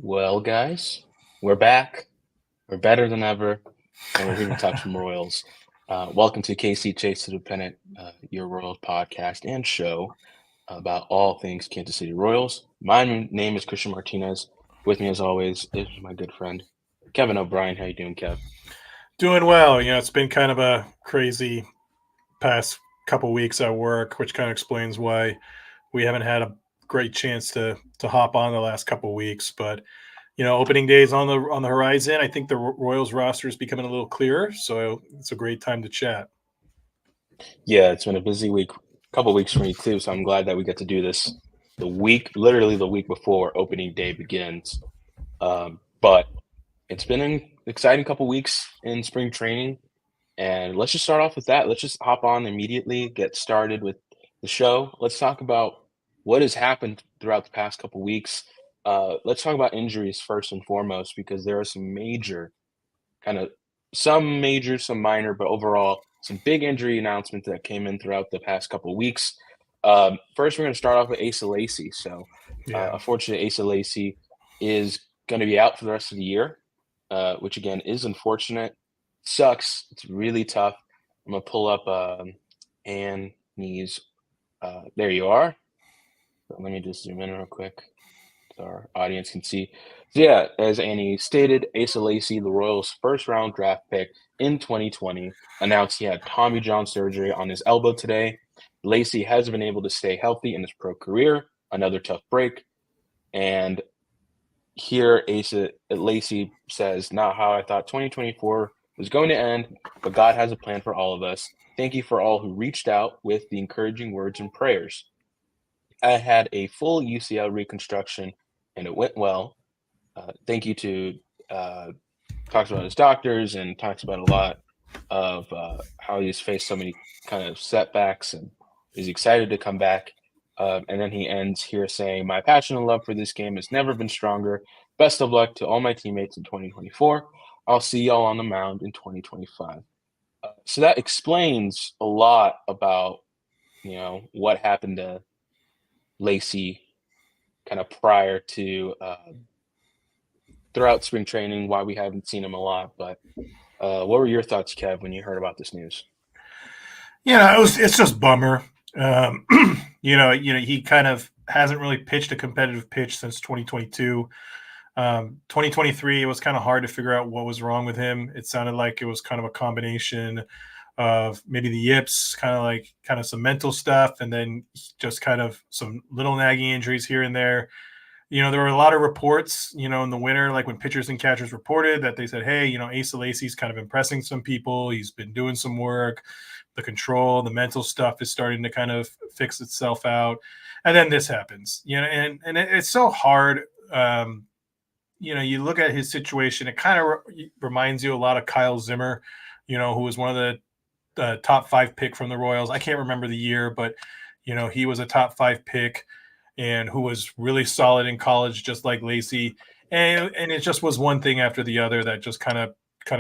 Well, guys, we're back. We're better than ever, and we're here to talk some Royals. Welcome to KC Chase to the Pennant, your Royals podcast and show about all things Kansas City Royals. My name is Cristian Martinez. With me, as always, is my good friend Kevin O'Brien. How you doing, Kev? Doing well. It's been kind of a crazy past couple weeks at work, which kind of explains why we haven't had a great chance to hop on the last couple weeks. But opening day is on the horizon. I think the Royals roster is becoming a little clearer, so it's a great time to chat. Yeah, it's been a busy week, couple weeks for me too. So I'm glad that we get to do this literally the week before opening day begins. But it's been an exciting couple weeks in spring training, and let's just start off with that. Let's just hop on immediately, get started with the show. Let's talk about what has happened throughout the past couple weeks. Let's talk about injuries first and foremost, because there are some major, kind of some major, some minor, but overall some big injury announcements that came in throughout the past couple weeks. First, we're going to start off with Asa Lacy. So, Yeah. unfortunately, Asa Lacy is going to be out for the rest of the year, which again is unfortunate. Sucks. It's really tough. I'm going to pull up Annie's. There you are. So let me just zoom in real quick so our audience can see. So yeah, as Annie stated, Asa Lacy, the Royals' first-round draft pick in 2020, announced he had Tommy John surgery on his elbow today. Lacy has been able to stay healthy in his pro career. Another tough break. And here, Asa Lacy says, "Not how I thought 2024 was going to end, but God has a plan for all of us. Thank you for all who reached out with the encouraging words and prayers. I had a full UCL reconstruction, and it went well. Thank you to talks about his doctors and talks about a lot of how he's faced so many kind of setbacks and is excited to come back. And then he ends here saying, "My passion and love for this game has never been stronger. Best of luck to all my teammates in 2024. I'll see y'all on the mound in 2025." So that explains a lot about, what happened to Lacy kind of prior to throughout spring training, why we haven't seen him a lot. But what were your thoughts, Kev, when you heard about this news? It's just bummer. Um, he kind of hasn't really pitched a competitive pitch since 2022. 2023, it was kind of hard to figure out what was wrong with him. It sounded like it was kind of a combination of maybe the yips, kind of some mental stuff, and then just kind of some little nagging injuries here and there. There were a lot of reports, in the winter, like when pitchers and catchers reported that they said, hey, Asa Lacy's kind of impressing some people. He's been doing some work. The control, the mental stuff is starting to kind of fix itself out. And then this happens, and it's so hard. You look at his situation, it kind of reminds you a lot of Kyle Zimmer, who was one of the top 5 pick from the Royals. I can't remember the year, but, he was a top 5 pick and who was really solid in college, just like Lacy. And it just was one thing after the other that just kind of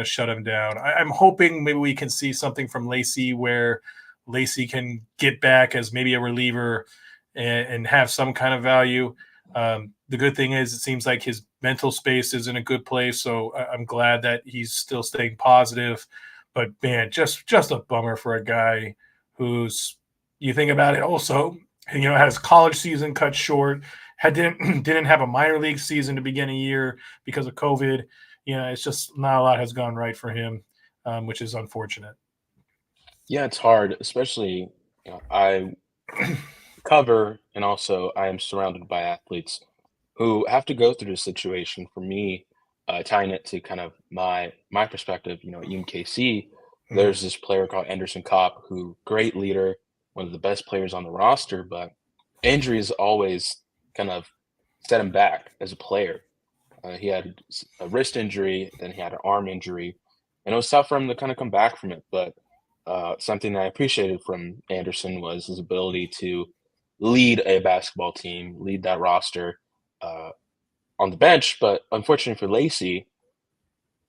shut him down. I'm hoping maybe we can see something from Lacy where Lacy can get back as maybe a reliever and have some kind of value. The good thing is it seems like his mental space is in a good place, so I'm glad that he's still staying positive. But man, just a bummer for a guy who's, you think about it also, had his college season cut short, didn't have a minor league season to begin a year because of COVID. It's just not a lot has gone right for him, which is unfortunate. Yeah, it's hard, especially I cover and also I am surrounded by athletes who have to go through this situation. For me, tying it to kind of my perspective, at UMKC, Mhm. there's this player called Anderson Kopp, who great leader, one of the best players on the roster, but injuries always kind of set him back as a player. He had a wrist injury, then he had an arm injury, and it was tough for him to kind of come back from it. But something I appreciated from Anderson was his ability to lead a basketball team, lead that roster uh, on the bench. But unfortunately for Lacy,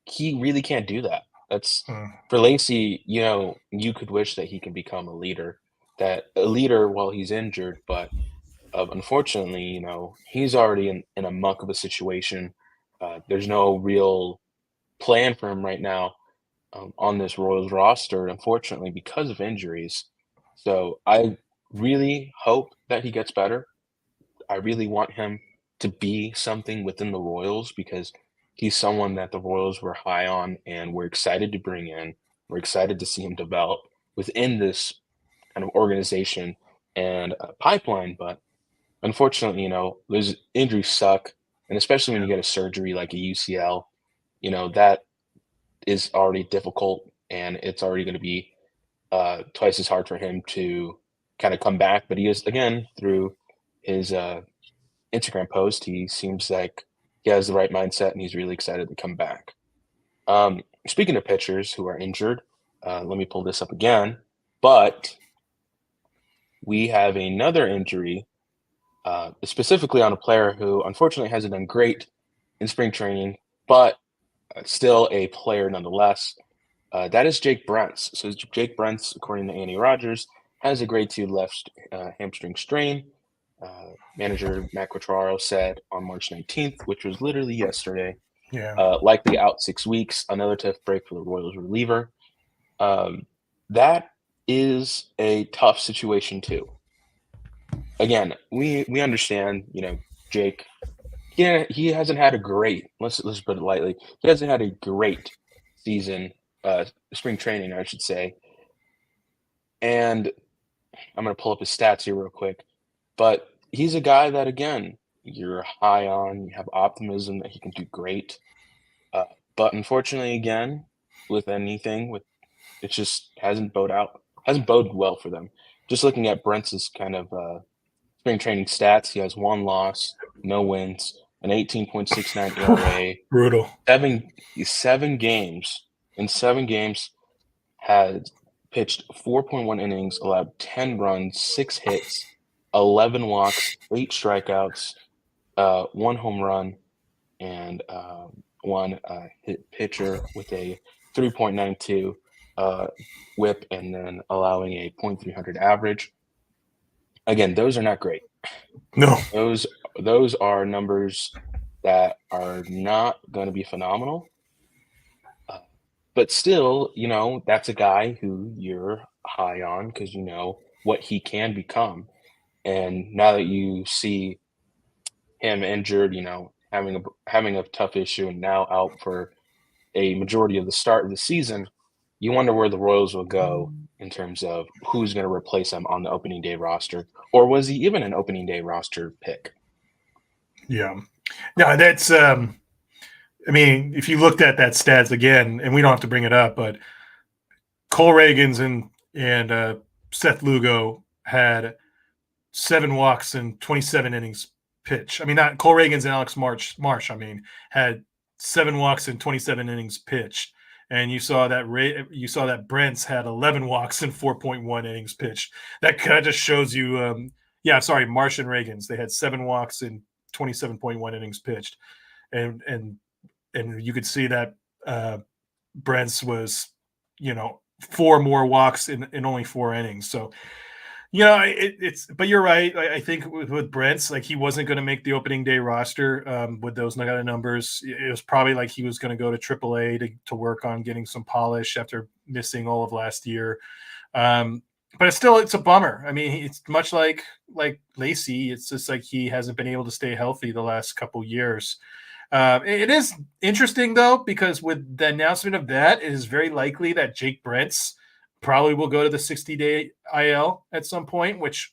he really can't do that. That's Mm. for Lacy. You could wish that he can become a leader while he's injured, but unfortunately, he's already in a muck of a situation. There's no real plan for him right now on this Royals roster, unfortunately, because of injuries. So I really hope that he gets better. I really want him to be something within the Royals because he's someone that the Royals were high on and we're excited to bring in. We're excited to see him develop within this kind of organization and pipeline. But unfortunately, those injuries suck. And especially when you get a surgery like a UCL, that is already difficult and it's already going to be twice as hard for him to kind of come back. But he is, again, through his Instagram post, he seems like he has the right mindset and he's really excited to come back. Speaking of pitchers who are injured, let me pull this up again. But we have another injury, specifically on a player who unfortunately hasn't done great in spring training, but still a player nonetheless. That is Jake Brentz. So Jake Brentz, according to Andy Rogers, has a grade 2 left hamstring strain. Manager Matt Quattraro said on March 19th, which was literally yesterday, likely out 6 weeks, another tough break for the Royals reliever. That is a tough situation too. Again, we understand, Jake. He hasn't had a great. Let's put it lightly. He hasn't had a great season, spring training, I should say. And I'm going to pull up his stats here real quick. But he's a guy that, again, you're high on. You have optimism that he can do great. But unfortunately, again, with anything, it just hasn't boded well for them. Just looking at Brentz's kind of spring training stats, he has 1 loss, no wins, an 18.69 ERA. Brutal. 7 games. In 7 games, had pitched 4.1 innings, allowed 10 runs, 6 hits, 11 walks, 8 strikeouts, 1 home run, and 1 hit pitcher with a 3.92 whip, and then allowing a .300 average. Again, those are not great. No. Those are numbers that are not going to be phenomenal. But still, that's a guy who you're high on because you know what he can become. And now that you see him injured, having a tough issue and now out for a majority of the start of the season, you wonder where the Royals will go in terms of who's going to replace him on the opening day roster, or was he even an opening day roster pick? Yeah, no, that's. I mean, if you looked at that stats again, and we don't have to bring it up, but Cole Ragans and Seth Lugo had 7 walks and 27 innings pitch. I mean, not Cole Ragans and Alex Marsh. I mean, had 7 walks and 27 innings pitched. And you saw that Brent's had 11 walks and 4.1 innings pitched. That kind of just shows you. Marsh and Ragans, they had 7 walks and 27.1 innings pitched, and you could see that Brent's was 4 more walks in only 4 innings. So but you're right. I think with Brent's, like, he wasn't going to make the opening day roster with those kind of numbers. It was probably like he was going to go to AAA to work on getting some polish after missing all of last year. But it's a bummer. I mean, it's much like Lacey. It's just like he hasn't been able to stay healthy the last couple years. It is interesting, though, because with the announcement of that, it is very likely that Jake Brentz probably will go to the 60-day IL at some point, which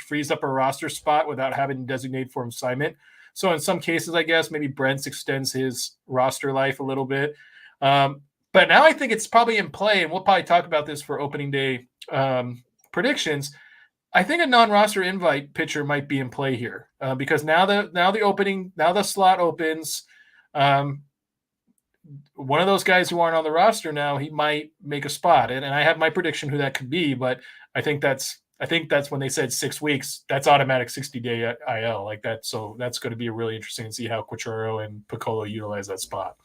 frees up a roster spot without having to designate for assignment. So in some cases, I guess maybe Brentz extends his roster life a little bit. But now I think it's probably in play, and we'll probably talk about this for opening day predictions. I think a non-roster invite pitcher might be in play here because now the slot opens. One of those guys who aren't on the roster now, he might make a spot, and I have my prediction who that could be. But I think that's when they said 6 weeks. That's automatic 60-day IL like that. So that's going to be really interesting to see how Quattraro and Piccolo utilize that spot.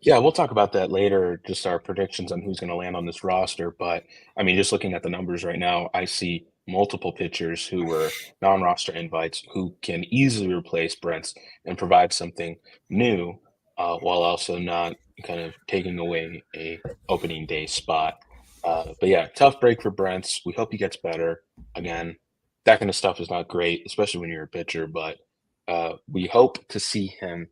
Yeah, we'll talk about that later, just our predictions on who's going to land on this roster. But, I mean, just looking at the numbers right now, I see multiple pitchers who were non-roster invites who can easily replace Brents and provide something new, while also not kind of taking away a opening day spot. But yeah, tough break for Brents. We hope he gets better. Again, that kind of stuff is not great, especially when you're a pitcher. But we hope to see him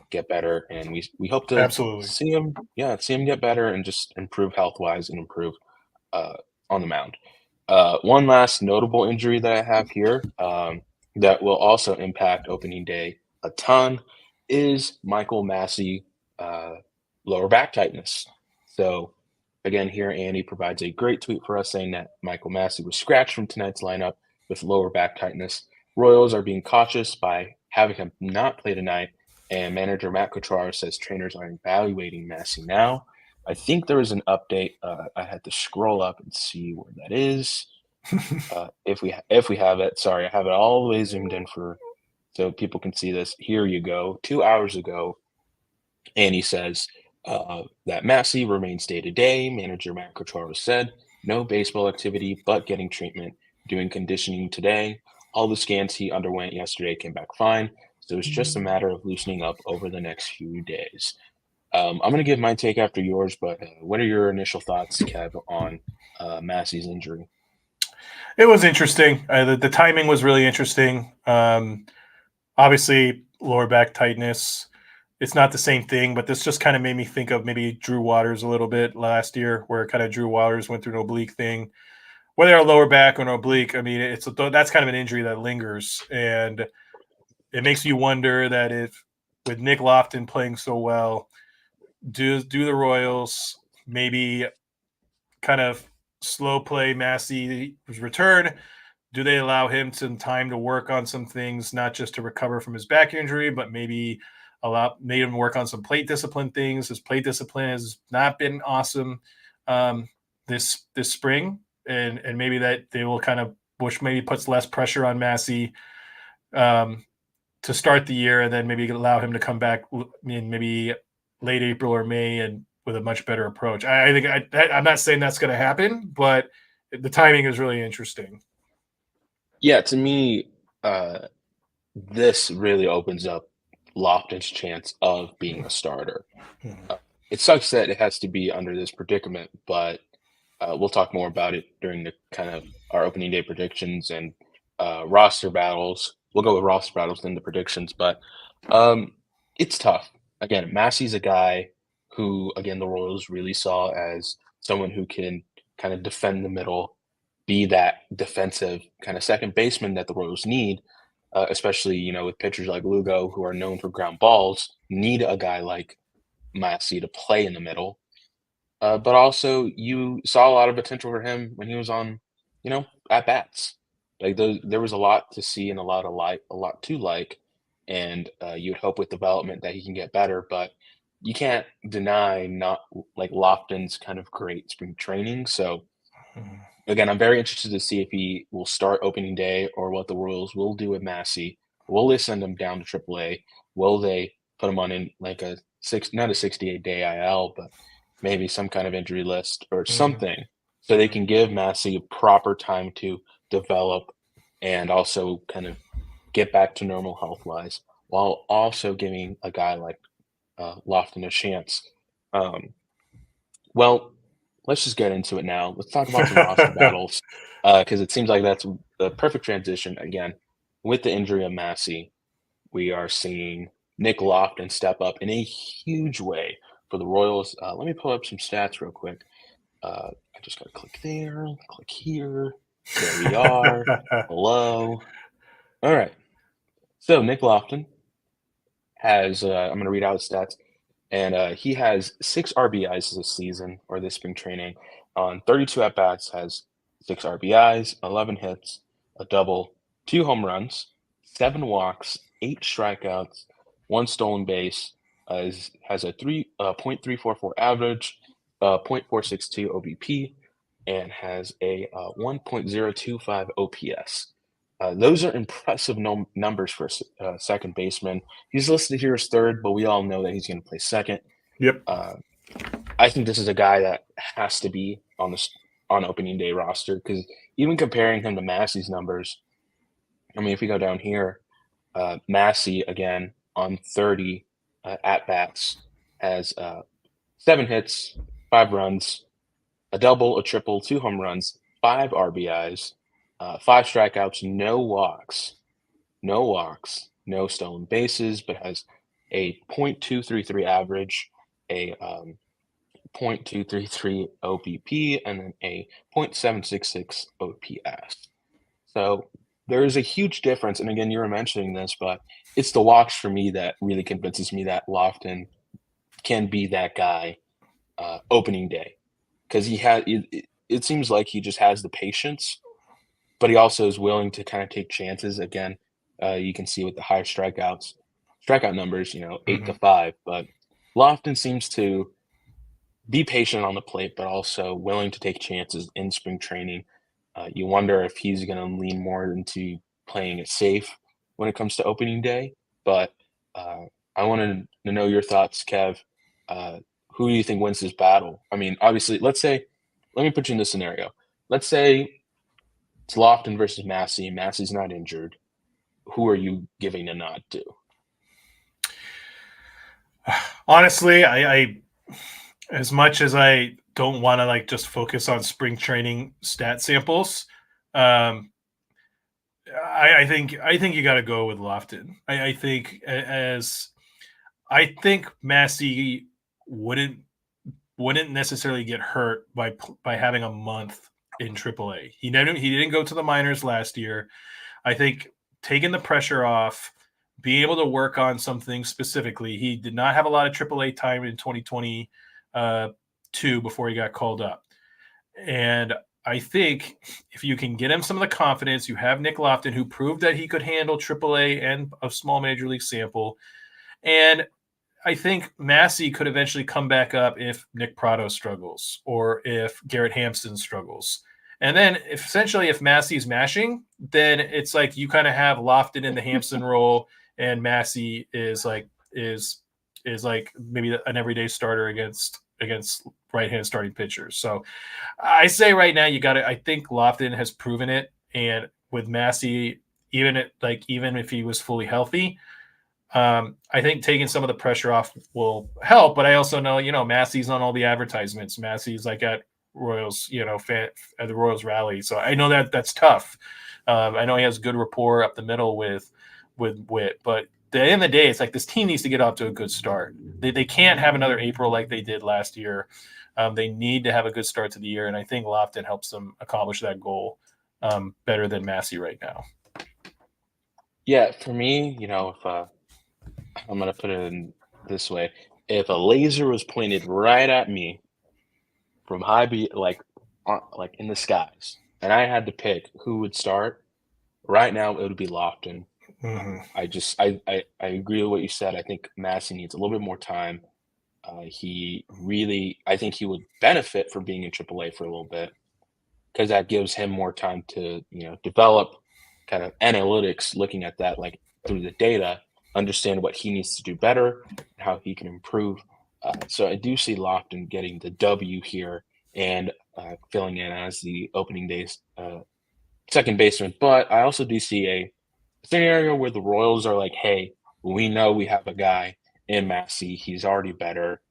get better, and we hope to Absolutely. see him, see him get better and just improve health wise and improve uh, on the mound. One last notable injury that I have here that will also impact opening day a ton is Michael Massey lower back tightness. So again, here Andy provides a great tweet for us saying that Michael Massey was scratched from tonight's lineup with lower back tightness. Royals are being cautious by having him not play tonight, and manager Matt Quatraro says trainers are evaluating Massey now. I think there was an update. I had to scroll up and see where that is. If we have it, sorry, I have it all the way zoomed in for so people can see this. Here you go. 2 hours ago, Andy says that Massey remains day to day. Manager Matt Quatraro said no baseball activity, but getting treatment, doing conditioning today. All the scans he underwent yesterday came back fine. So it's just a matter of loosening up over the next few days. I'm going to give my take after yours, but what are your initial thoughts, Kev, on Massey's injury? It was interesting. The timing was really interesting. Obviously, lower back tightness. It's not the same thing, but this just kind of made me think of maybe Drew Waters a little bit last year, where kind of Drew Waters went through an oblique thing. Whether a lower back or an oblique, I mean, that's kind of an injury that lingers, and it makes you wonder that if with Nick Lofton playing so well, do the Royals maybe kind of slow play Massey's return? Do they allow him some time to work on some things, not just to recover from his back injury, but maybe made him work on some plate discipline things? His plate discipline has not been awesome this spring, and maybe that they will kind of Bush maybe puts less pressure on Massey to start the year, and then maybe allow him to come back in maybe late April or May and with a much better approach. I think I'm not saying that's going to happen, but the timing is really interesting. Yeah, to me, this really opens up Lofton's chance of being a starter. It sucks that it has to be under this predicament, but we'll talk more about it during the kind of our opening day predictions and roster battles. We'll go with roster battles than the predictions, but it's tough. Again, Massey's a guy who, again, the Royals really saw as someone who can kind of defend the middle, be that defensive kind of second baseman that the Royals need, especially, with pitchers like Lugo who are known for ground balls, need a guy like Massey to play in the middle. But also, you saw a lot of potential for him when he was on, at bats. Like there was a lot to see and a lot to like, and you'd hope with development that he can get better. But you can't deny not like Lofton's kind of great spring training. So again, I'm very interested to see if he will start opening day or what the Royals will do with Massey. Will they send him down to AAA? Will they put him on in like not a 68-day IL, but maybe some kind of injury list or something, so they can give Massey proper time to develop and also kind of get back to normal health-wise, while also giving a guy like Lofton a chance. Well, let's just get into it now. Let's talk about some roster battles because it seems like that's the perfect transition. Again, with the injury of Massey, we are seeing Nick Lofton step up in a huge way for the Royals. Let me pull up some stats real quick. I just got to click there, click here. There we are. Hello. All right. So Nick Lofton has, I'm going to read out his stats, and he has 6 RBIs this season or this spring training on 32 at-bats, has 6 RBIs, 11 hits, a double, 2 home runs, 7 walks, 8 strikeouts, 1 stolen base, has a .344 average, .462 OBP, and has a 1.025 OPS. Those are impressive numbers for a second baseman. He's listed here as third, but we all know that he's going to play second. Yep. I think this is a guy that has to be on on opening day roster because even comparing him to Massey's numbers, I mean, if we go down here, Massey again on 30 at bats has 7 hits, 5 runs, a double, a triple, 2 home runs, 5 RBIs, 5 strikeouts, no stolen bases, but has a .233 average, a .233 OBP, and then a .766 OPS. So there is a huge difference. And again, you were mentioning this, but it's the walks for me that really convinces me that Lofton can be that guy opening day because it seems like he just has the patience, but he also is willing to kind of take chances. Again, you can see with the high strikeout numbers, 8 to 5, but Lofton seems to be patient on the plate, but also willing to take chances in spring training. You wonder if he's going to lean more into playing it safe when it comes to opening day. But I wanted to know your thoughts, Kev. Who do you think wins this battle? I mean, obviously, let me put you in this scenario. Let's say it's Lofton versus Massey. Massey's not injured. Who are you giving a nod to? Honestly, I as much as I don't want to like just focus on spring training stat samples, um, I think you got to go with Lofton. I think Massey wouldn't necessarily get hurt by having a month in AAA. He didn't go to the minors last year. I think taking the pressure off, being able to work on something specifically. He did not have a lot of AAA time in 2022 before he got called up. And I think if you can get him some of the confidence, you have Nick Lofton, who proved that he could handle AAA and a small major league sample. And I think Massey could eventually come back up if Nick Prado struggles or if Garrett Hampson struggles. And then if Massey's mashing, then it's like you kind of have Lofton in the Hampson role, and Massey is like maybe an everyday starter against right-hand starting pitchers. So I say right now I think Lofton has proven it, and with Massey, even if he was fully healthy, I think taking some of the pressure off will help. But I also know, Massey's on all the advertisements. Massey's like at Royals, at the Royals rally. So I know that's tough. I know he has good rapport up the middle with Witt, but at the end of the day, it's like this team needs to get off to a good start. They can't have another April like they did last year. They need to have a good start to the year, and I think Lofton helps them accomplish that goal better than Massey right now. Yeah, for me, if I'm gonna put it in this way: if a laser was pointed right at me from like in the skies, and I had to pick who would start, right now it would be Lofton. Mm-hmm. I agree with what you said. I think Massey needs a little bit more time. I think he would benefit from being in AAA for a little bit because that gives him more time to develop kind of analytics, looking at that like through the data, understand what he needs to do better, how he can improve. So I do see Lofton getting the W here and filling in as the opening day's second baseman. But I also do see a scenario where the Royals are like, hey, we know we have a guy in Massey. He's already better.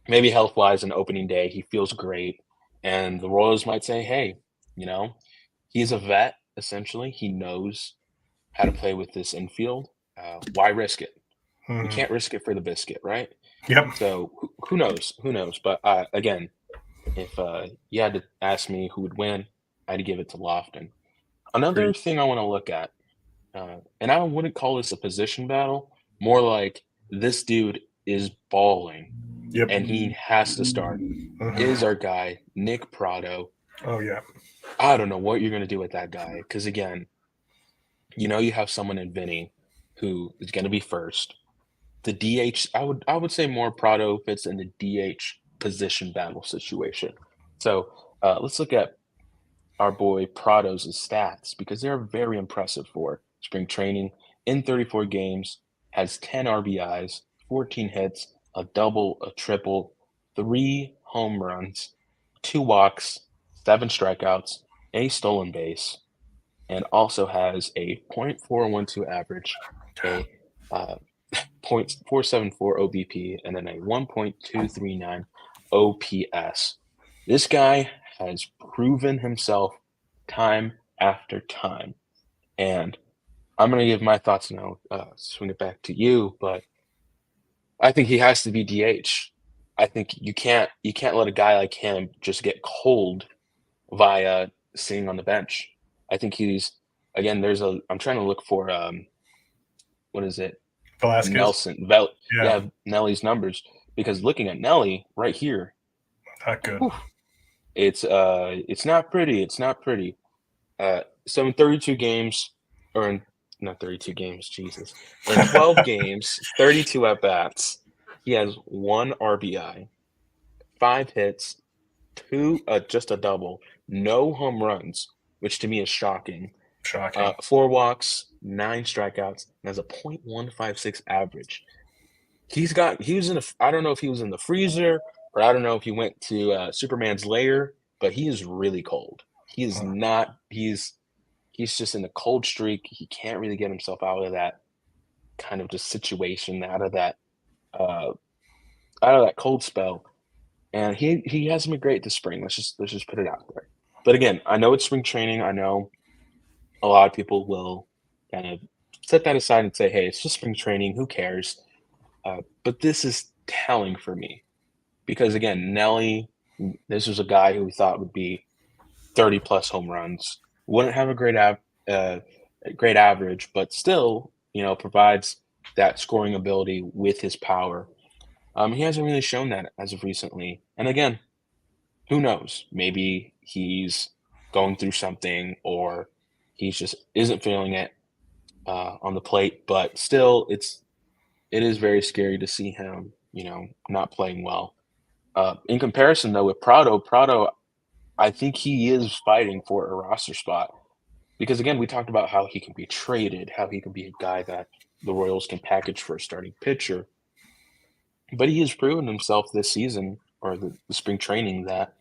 Maybe health wise on opening day, he feels great. And the Royals might say, hey, he's a vet, essentially. He knows how to play with this infield. Why risk it? Mm-hmm. We can't risk it for the biscuit, right? Yep. So who knows? Who knows? But again, if you had to ask me who would win, I'd give it to Lofton. Another thing I want to look at, and I wouldn't call this a position battle, more like this dude is balling, Yep. and he has to start, is our guy, Nick Prado. Oh, yeah. I don't know what you're going to do with that guy because, again, you have someone in Vinny who is going to be first. The DH, I would say more Prado fits in the DH position battle situation. So let's look at our boy Prado's stats because they're very impressive for spring training. In 34 games, has 10 RBIs, 14 hits, a double, a triple, 3 home runs, 2 walks, 7 strikeouts, a stolen base, and also has a .412 average, a .474 OBP, and then a 1.239 OPS. This guy has proven himself time after time, and I'm gonna give my thoughts now. Swing it back to you, but I think he has to be DH. I think you can't let a guy like him just get cold via sitting on the bench. I think he's again. I'm trying to look for what is it? Velasquez. Yeah, Yeah, Nelly's numbers because looking at Nelly right here, not good. whew, it's not pretty. It's not pretty. So in 32 games, or in not 32 games, Jesus, in 12 games, 32 at bats, he has 1 RBI, 5 hits, 2 just a double, no home runs, which to me is shocking. Shocking. 4 walks, 9 strikeouts, and has a .156 average. He was in a I don't know if he was in the freezer or I don't know if he went to Superman's lair, but he is really cold. He is not. He's just in a cold streak. He can't really get himself out of that kind of just situation, uh, out of that cold spell. And he hasn't been great this spring. Let's just put it out there. But again, I know it's spring training. I know a lot of people will kind of set that aside and say, "Hey, it's just spring training. Who cares?" But this is telling for me because again, Nelly, this was a guy who we thought would be 30 plus home runs, wouldn't have uh, a great average, but still, provides that scoring ability with his power. He hasn't really shown that as of recently. And again, who knows? Maybe he's going through something or he just isn't feeling it on the plate. But still, it is very scary to see him, not playing well. In comparison, though, with Prado, I think he is fighting for a roster spot because, again, we talked about how he can be traded, how he can be a guy that the Royals can package for a starting pitcher. But he has proven himself this season or the spring training that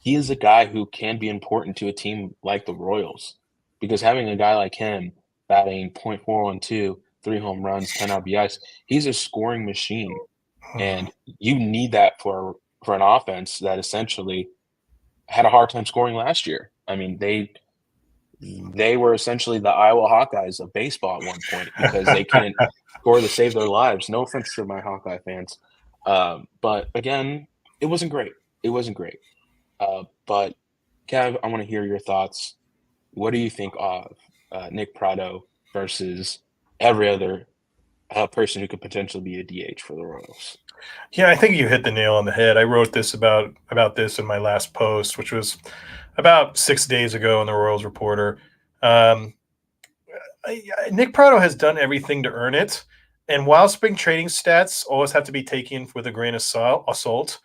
he is a guy who can be important to a team like the Royals because having a guy like him batting .412, 3 home runs, 10 RBIs, he's a scoring machine. And you need that for an offense that essentially had a hard time scoring last year. I mean, they were essentially the Iowa Hawkeyes of baseball at one point because they couldn't score to save their lives. No offense to my Hawkeye fans, but again, it wasn't great. It wasn't great. But Kev, I want to hear your thoughts. What do you think of Nick Prado versus every other person who could potentially be a DH for the Royals? Yeah, I think you hit the nail on the head. I wrote this about this in my last post, which was about 6 days ago in the Royals Reporter. Um, Nick Prado has done everything to earn it, and while spring training stats always have to be taken with a grain of salt,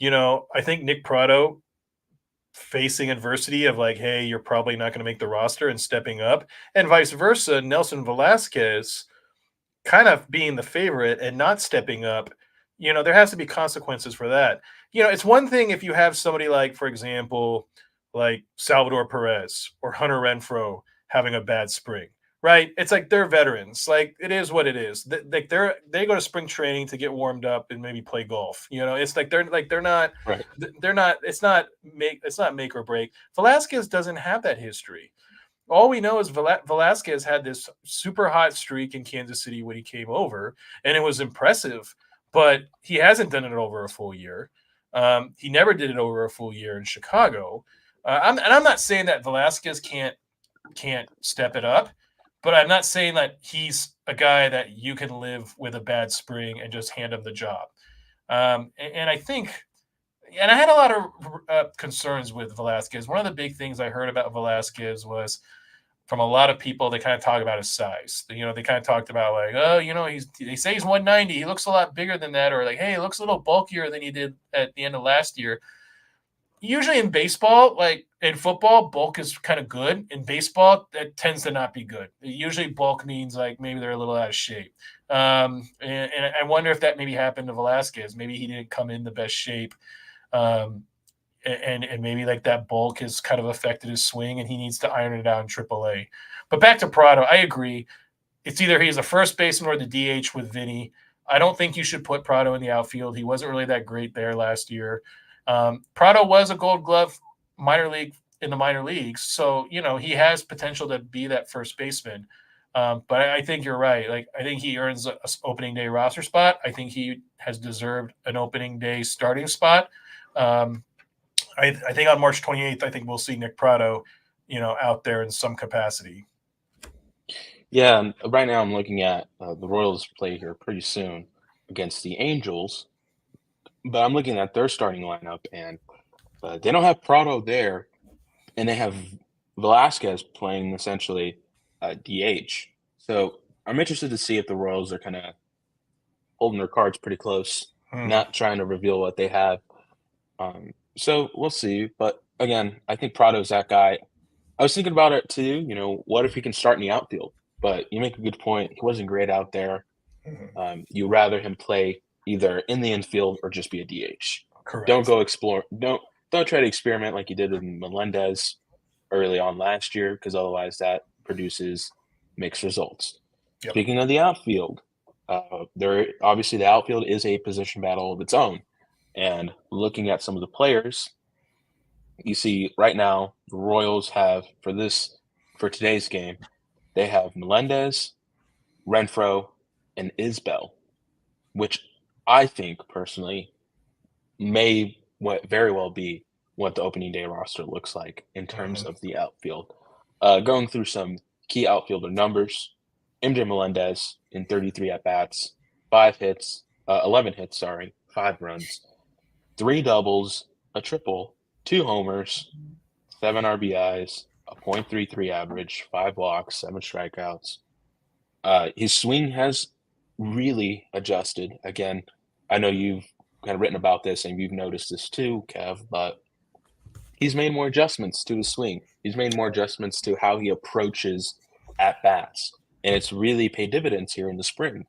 I think Nick Prado facing adversity of like, hey, you're probably not going to make the roster and stepping up, and vice versa, Nelson Velasquez kind of being the favorite and not stepping up, there has to be consequences for that. It's one thing if you have somebody like, for example, like Salvador Perez or Hunter Renfroe having a bad spring, right? It's like they're veterans. Like it is what it is. They go to spring training to get warmed up and maybe play golf. It's like they're not Right. they're not. It's not make or break. Velasquez doesn't have that history. All we know is Velasquez had this super hot streak in Kansas City when he came over, and it was impressive, but he hasn't done it over a full year. He never did it over a full year in Chicago. I'm not saying that Velasquez can't step it up, but I'm not saying that he's a guy that you can live with a bad spring and just hand him the job. And I think and I had a lot of concerns with Velasquez. One of the big things I heard about Velasquez was from a lot of people. They kind of talk about his size. They kind of talked about like, oh, they say he's 190. He looks a lot bigger than that, or like, hey, he looks a little bulkier than he did at the end of last year. Usually in baseball, like in football, bulk is kind of good. In baseball, that tends to not be good. Usually bulk means like maybe they're a little out of shape. And I wonder if that maybe happened to Velasquez. Maybe he didn't come in the best shape. and maybe like that bulk has kind of affected his swing, and he needs to iron it out in AAA. But back to Prado, I agree. It's either he's a first baseman or the DH with Vinny. I don't think you should put Prado in the outfield. He wasn't really that great there last year. Prado was a Gold Glove in the minor leagues, so he has potential to be that first baseman. But I think you're right. Like, I think he earns an opening day roster spot. I think he has deserved an opening day starting spot. I think on March 28th, I think we'll see Nick Prado, out there in some capacity. Yeah, and right now I'm looking at the Royals play here pretty soon against the Angels, but I'm looking at their starting lineup, and they don't have Prado there, and they have Velasquez playing essentially DH. So I'm interested to see if the Royals are kind of holding their cards pretty close, not trying to reveal what they have. So we'll see. But again, I think Prado's that guy. I was thinking about it too. What if he can start in the outfield? But you make a good point. He wasn't great out there. You rather him play either in the infield or just be a DH. Correct. Don't go explore. Don't try to experiment like you did with Melendez early on last year, because otherwise that produces mixed results. Yep. Speaking of the outfield, obviously the outfield is a position battle of its own. And looking at some of the players, you see right now the Royals have for today's game, they have Melendez, Renfroe, and Isbell, which I think personally may very well be what the opening day roster looks like in terms of the outfield. Going through some key outfielder numbers, MJ Melendez in 33 at-bats, 11 hits, 5 runs, 3 doubles, a triple, 2 homers, 7 RBIs, a .33 average, 5 walks, 7 strikeouts. His swing has really adjusted. Again, I know you've kind of written about this and you've noticed this too, Kev, but he's made more adjustments to his swing. He's made more adjustments to how he approaches at-bats, and it's really paid dividends here in the spring.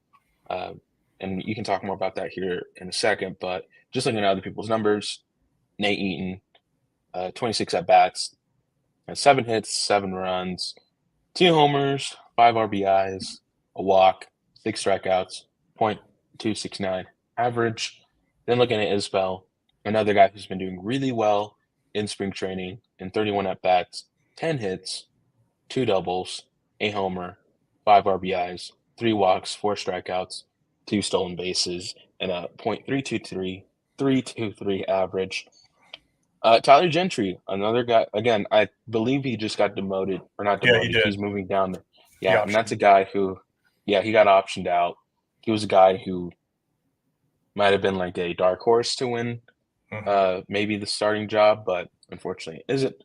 And you can talk more about that here in a second, but just looking at other people's numbers, Nate Eaton, 26 at-bats, 7 hits, 7 runs, 2 homers, 5 RBIs, a walk, 6 strikeouts, .269 average. Then looking at Isbell, another guy who's been doing really well in spring training, in 31 at-bats, 10 hits, 2 doubles, a homer, 5 RBIs, 3 walks, 4 strikeouts, 2 stolen bases, and a .323 average. Tyler Gentry, another guy. Again, I believe he just got demoted, or not demoted. Yeah, he's moving down. Yeah, and that's a guy who, he got optioned out. He was a guy who might have been like a dark horse to win maybe the starting job, but unfortunately isn't.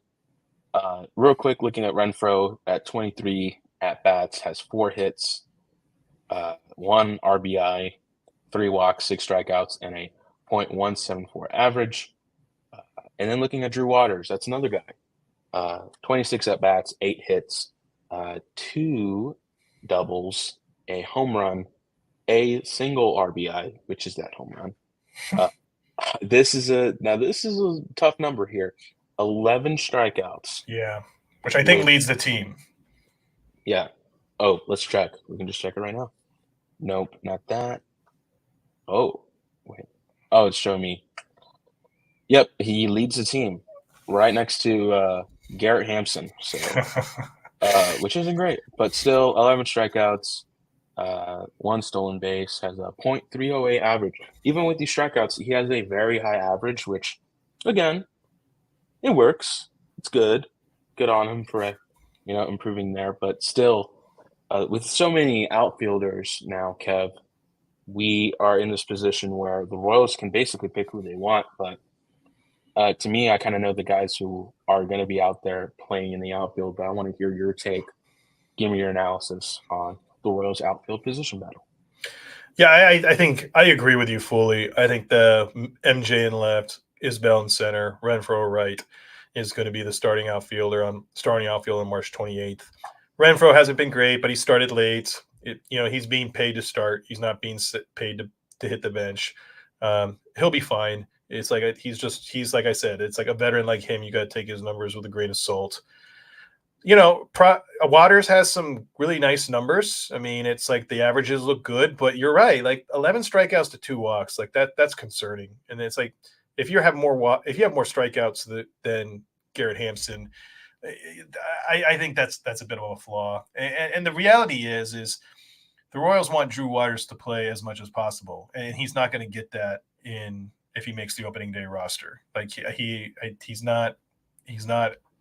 Real quick, looking at Renfroe at 23 at-bats, has 4 hits, 1 RBI, 3 walks, 6 strikeouts, and a .174 average. And then looking at Drew Waters, that's another guy. 26 at-bats, 8 hits, 2 doubles, a home run, a single RBI, which is that home run. This is a tough number here. 11 strikeouts. Yeah, which I think leads the team. Yeah. Oh, let's check. We can just check it right now. Nope, not that. Oh, wait. Oh, it's showing me. Yep, he leads the team right next to Garrett Hampson. So, which isn't great, but still 11 strikeouts, 1 stolen base, has a .308 average. Even with these strikeouts, he has a very high average, which, again, it works. It's good. Good on him for improving there. But still, with so many outfielders now, Kev, we are in this position where the Royals can basically pick who they want. But to me, I kind of know the guys who are going to be out there playing in the outfield. But I want to hear your take. Give me your analysis on the Royals outfield position battle. Yeah, I think I agree with you fully. I think the MJ in left, Isbell in center, Renfroe right is going to be the starting outfielder on March 28th. Renfroe hasn't been great, but he started late. He's being paid to start. He's not being paid to hit the bench. He'll be fine. It's like he's like I said, it's like a veteran like him. You got to take his numbers with a grain of salt. Waters has some really nice numbers. I mean, it's like the averages look good, but you're right. Like 11 strikeouts to 2 walks, like that's concerning. And it's like if you have more strikeouts than Garrett Hampson, I think that's a bit of a flaw. And the reality is the Royals want Drew Waters to play as much as possible, and he's not going to get that in if he makes the opening day roster. Like he's not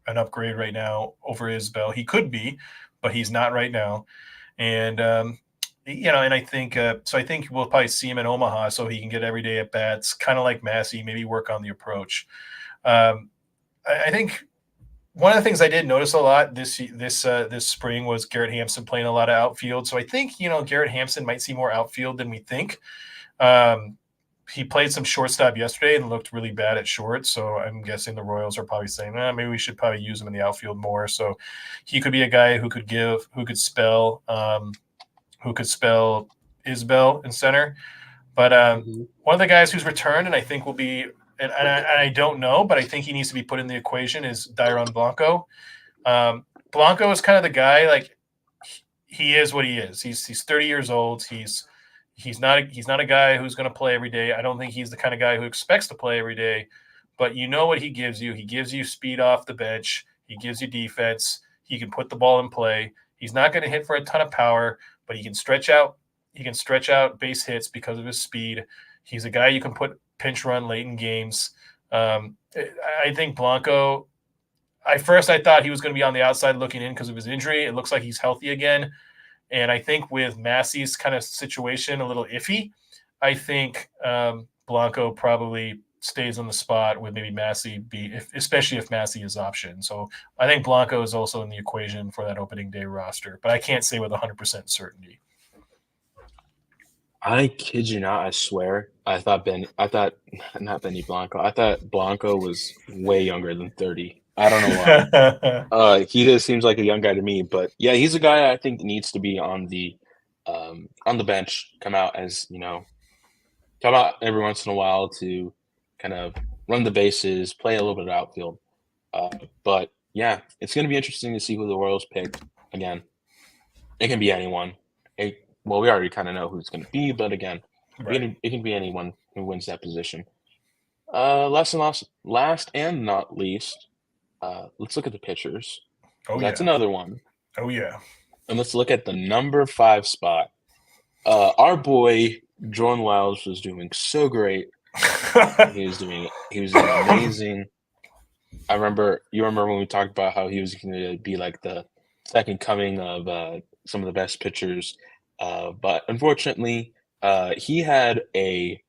an upgrade right now over Isbell. He could be, but he's not right now. And and I think so. I think we'll probably see him in Omaha so he can get every day at bats, kind of like Massey. Maybe work on the approach. I think one of the things I did notice a lot this spring was Garrett Hampson playing a lot of outfield. So I think Garrett Hampson might see more outfield than we think. He played some shortstop yesterday and looked really bad at short. So I'm guessing the Royals are probably saying, maybe we should probably use him in the outfield more. So he could be a guy who could spell Isbell in center. But one of the guys who's returned and I think will be, and I don't know, but I think he needs to be put in the equation is Dairon Blanco. Blanco is kind of the guy, like he is what he is. He's 30 years old. He's not a guy who's going to play every day. I don't think he's the kind of guy who expects to play every day, but you know what he gives you. He gives you speed off the bench. He gives you defense. He can put the ball in play. He's not going to hit for a ton of power, but he can stretch out. He can stretch out base hits because of his speed. He's a guy you can put pinch run late in games. I think Blanco. I thought he was going to be on the outside looking in because of his injury. It looks like he's healthy again. And I think with Massey's kind of situation a little iffy, I think Blanco probably stays on the spot with maybe Massey especially if Massey is option. So I think Blanco is also in the equation for that opening day roster, but I can't say with 100% certainty. I kid you not, I swear. Not Benny Blanco. I thought Blanco was way younger than 30. I don't know why. He just seems like a young guy to me, but yeah, he's a guy I think needs to be on the bench, come out every once in a while to kind of run the bases, play a little bit of outfield. But yeah, it's going to be interesting to see who the Royals pick. Again, it can be anyone. Well, we already kind of know who it's going to be, but again, right. It can be anyone who wins that position. Last and not least, let's look at the pitchers. That's another one. Oh, yeah. And let's look at the number 5 spot. Our boy, Jordan Lyles, was doing so great. He was doing amazing. You remember when we talked about how he was going to be like the second coming of some of the best pitchers. But unfortunately, he had a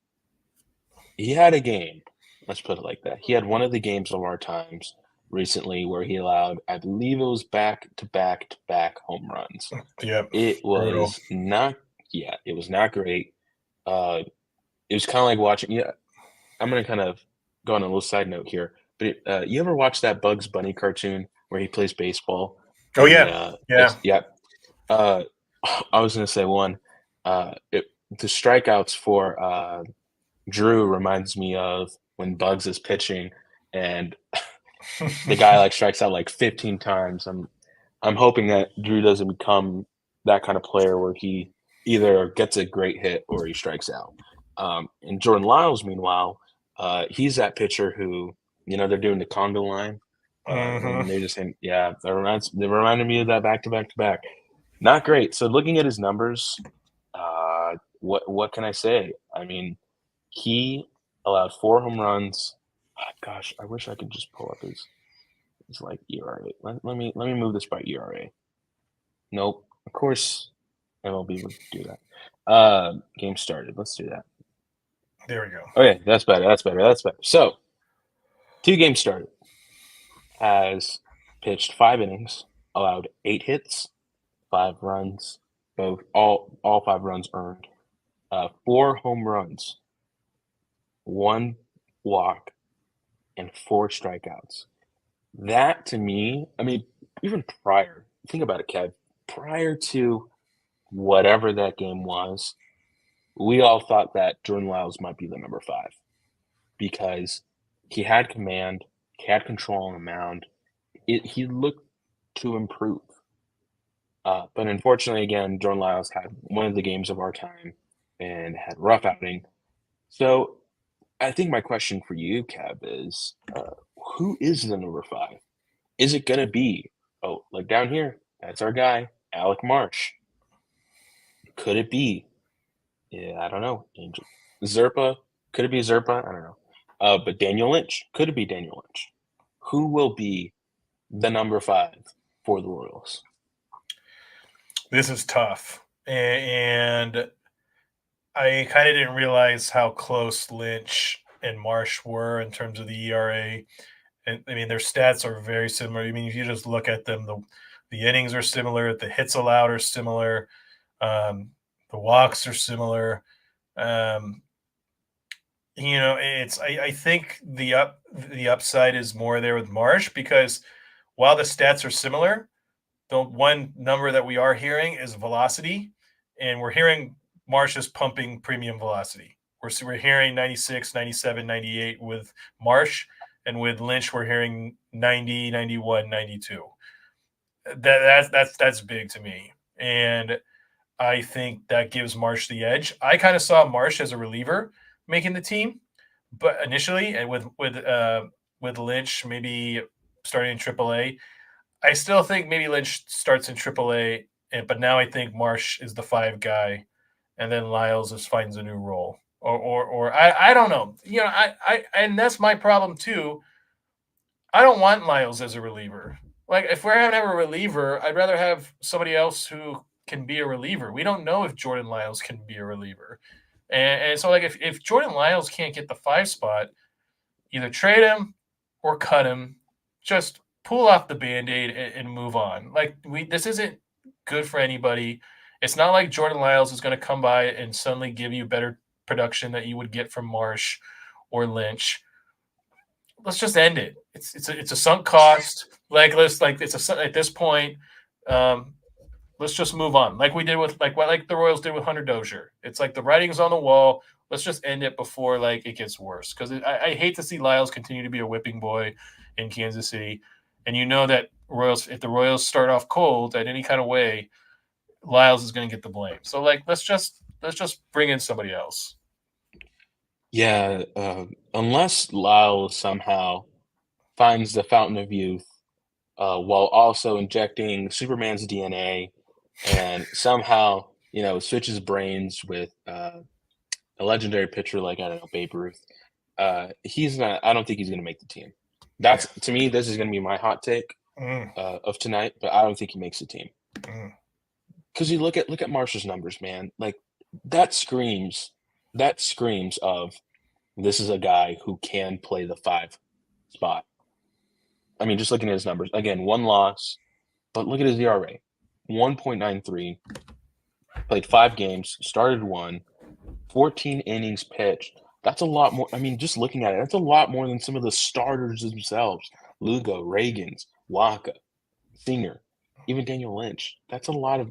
game. Let's put it like that. He had one of the games of our times recently where he allowed, I believe it was back-to-back home runs. Yep. It was not great. It was kind of like watching. Yeah, I'm gonna kind of go on a little side note here. But you ever watch that Bugs Bunny cartoon where he plays baseball? Oh yeah, yeah. I was gonna say one. The strikeouts for Drew reminds me of when Bugs is pitching and the guy like strikes out like 15 times. I'm hoping that Drew doesn't become that kind of player where he either gets a great hit or he strikes out. And Jordan Lyles, meanwhile, he's that pitcher who, they're doing the Conga line. And they're just saying, yeah, they reminded me of that back-to-back-to-back. Not great. So looking at his numbers, what can I say? I mean, he allowed 4 home runs. Gosh, I wish I could just pull up his like ERA. Let me move this by ERA. Nope. Of course, MLB would do that. Game started. Let's do that. There we go. Okay, that's better. So, 2 games started. Has pitched 5 innings, allowed 8 hits, 5 runs, all 5 runs earned, 4 home runs, 1 walk, and 4 strikeouts. That to me, I mean, even prior, think about it, Kev, prior to whatever that game was, we all thought that Jordan Lyles might be the number 5. because he had command, he had control on the mound. He looked to improve. But unfortunately, again, Jordan Lyles had one of the games of our time and had a rough outing. So I think my question for you, Kev, is who is the number 5? Is it going to be, oh, like down here, that's our guy, Alec Marsh? Could it be? Yeah, I don't know. Angel Zerpa? Could it be Zerpa? I don't know. But Daniel Lynch? Could it be Daniel Lynch? Who will be the number 5 for the Royals? This is tough. And I kind of didn't realize how close Lynch and Marsh were in terms of the ERA. And I mean, their stats are very similar. I mean, if you just look at them, the innings are similar, the hits allowed are similar, the walks are similar. Um, I think the upside is more there with Marsh because while the stats are similar, the one number that we are hearing is velocity, and we're hearing Marsh is pumping premium velocity. We're hearing 96, 97, 98 with Marsh, and with Lynch, we're hearing 90, 91, 92. That's big to me, and I think that gives Marsh the edge. I kind of saw Marsh as a reliever making the team, but initially, and with Lynch maybe starting in AAA, I still think maybe Lynch starts in AAA, but now I think Marsh is the 5 guy, and then Lyles just finds a new role, or I don't know. I and that's my problem too. I don't want Lyles as a reliever. Like if we're gonna have a reliever, I'd rather have somebody else who can be a reliever. We don't know if Jordan Lyles can be a reliever, and so like if Jordan Lyles can't get the 5 spot, either trade him or cut him. Just pull off the band-aid and move on. Like this isn't good for anybody. It's not like Jordan Lyles is going to come by and suddenly give you better production that you would get from Marsh or Lynch. Let's just end it. It's a sunk cost. Like at this point, let's just move on. Like we did with like the Royals did with Hunter Dozier. It's like the writing's on the wall. Let's just end it before like it gets worse. Because I hate to see Lyles continue to be a whipping boy in Kansas City, and you know that if the Royals start off cold at any kind of way, Lyles is going to get the blame. So like let's just bring in somebody else. Yeah, unless Lyles somehow finds the fountain of youth while also injecting Superman's DNA and somehow, switches brains with a legendary pitcher like, I don't know, Babe Ruth. I don't think he's going to make the team. To me, this is going to be my hot take of tonight, but I don't think he makes the team. Because you look at Marsh's numbers, man. Like that screams of this is a guy who can play the 5 spot. I mean, just looking at his numbers. Again, 1 loss, but look at his ERA. 1.93. Played 5 games, started 1, 14 innings pitched. That's a lot more. I mean, just looking at it, that's a lot more than some of the starters themselves. Lugo, Ragans, Waka, Singer, even Daniel Lynch. That's a lot of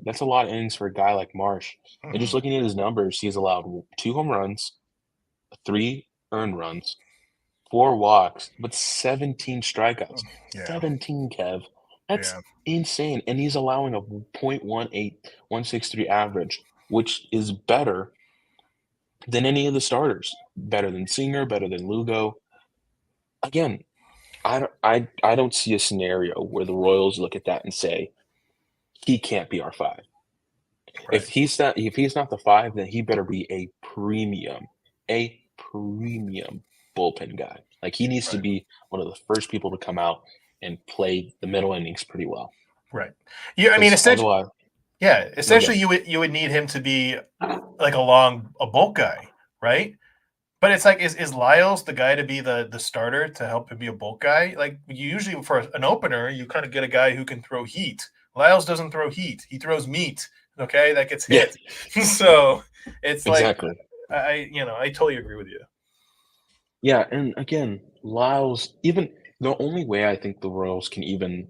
innings for a guy like Marsh. And just looking at his numbers, he's allowed 2 home runs, 3 earned runs, 4 walks, but 17 strikeouts. Yeah. 17, Kev. That's insane. And he's allowing a 163 average, which is better than any of the starters. Better than Singer, better than Lugo. Again, I don't see a scenario where the Royals look at that and say, he can't be our 5. Right. If he's not the 5, then he better be a premium bullpen guy. Like he needs to be one of the first people to come out and play the middle innings pretty well. Right. Yeah, I mean essentially you would need him to be like a bulk guy, right? But it's like is Lyles the guy to be the starter to help him be a bulk guy? Like you usually for an opener, you kind of get a guy who can throw heat. Lyles doesn't throw heat. He throws meat, okay? That gets hit. Yeah. So it's exactly. I totally agree with you. Yeah, and again, Lyles, even the only way I think the Royals can even,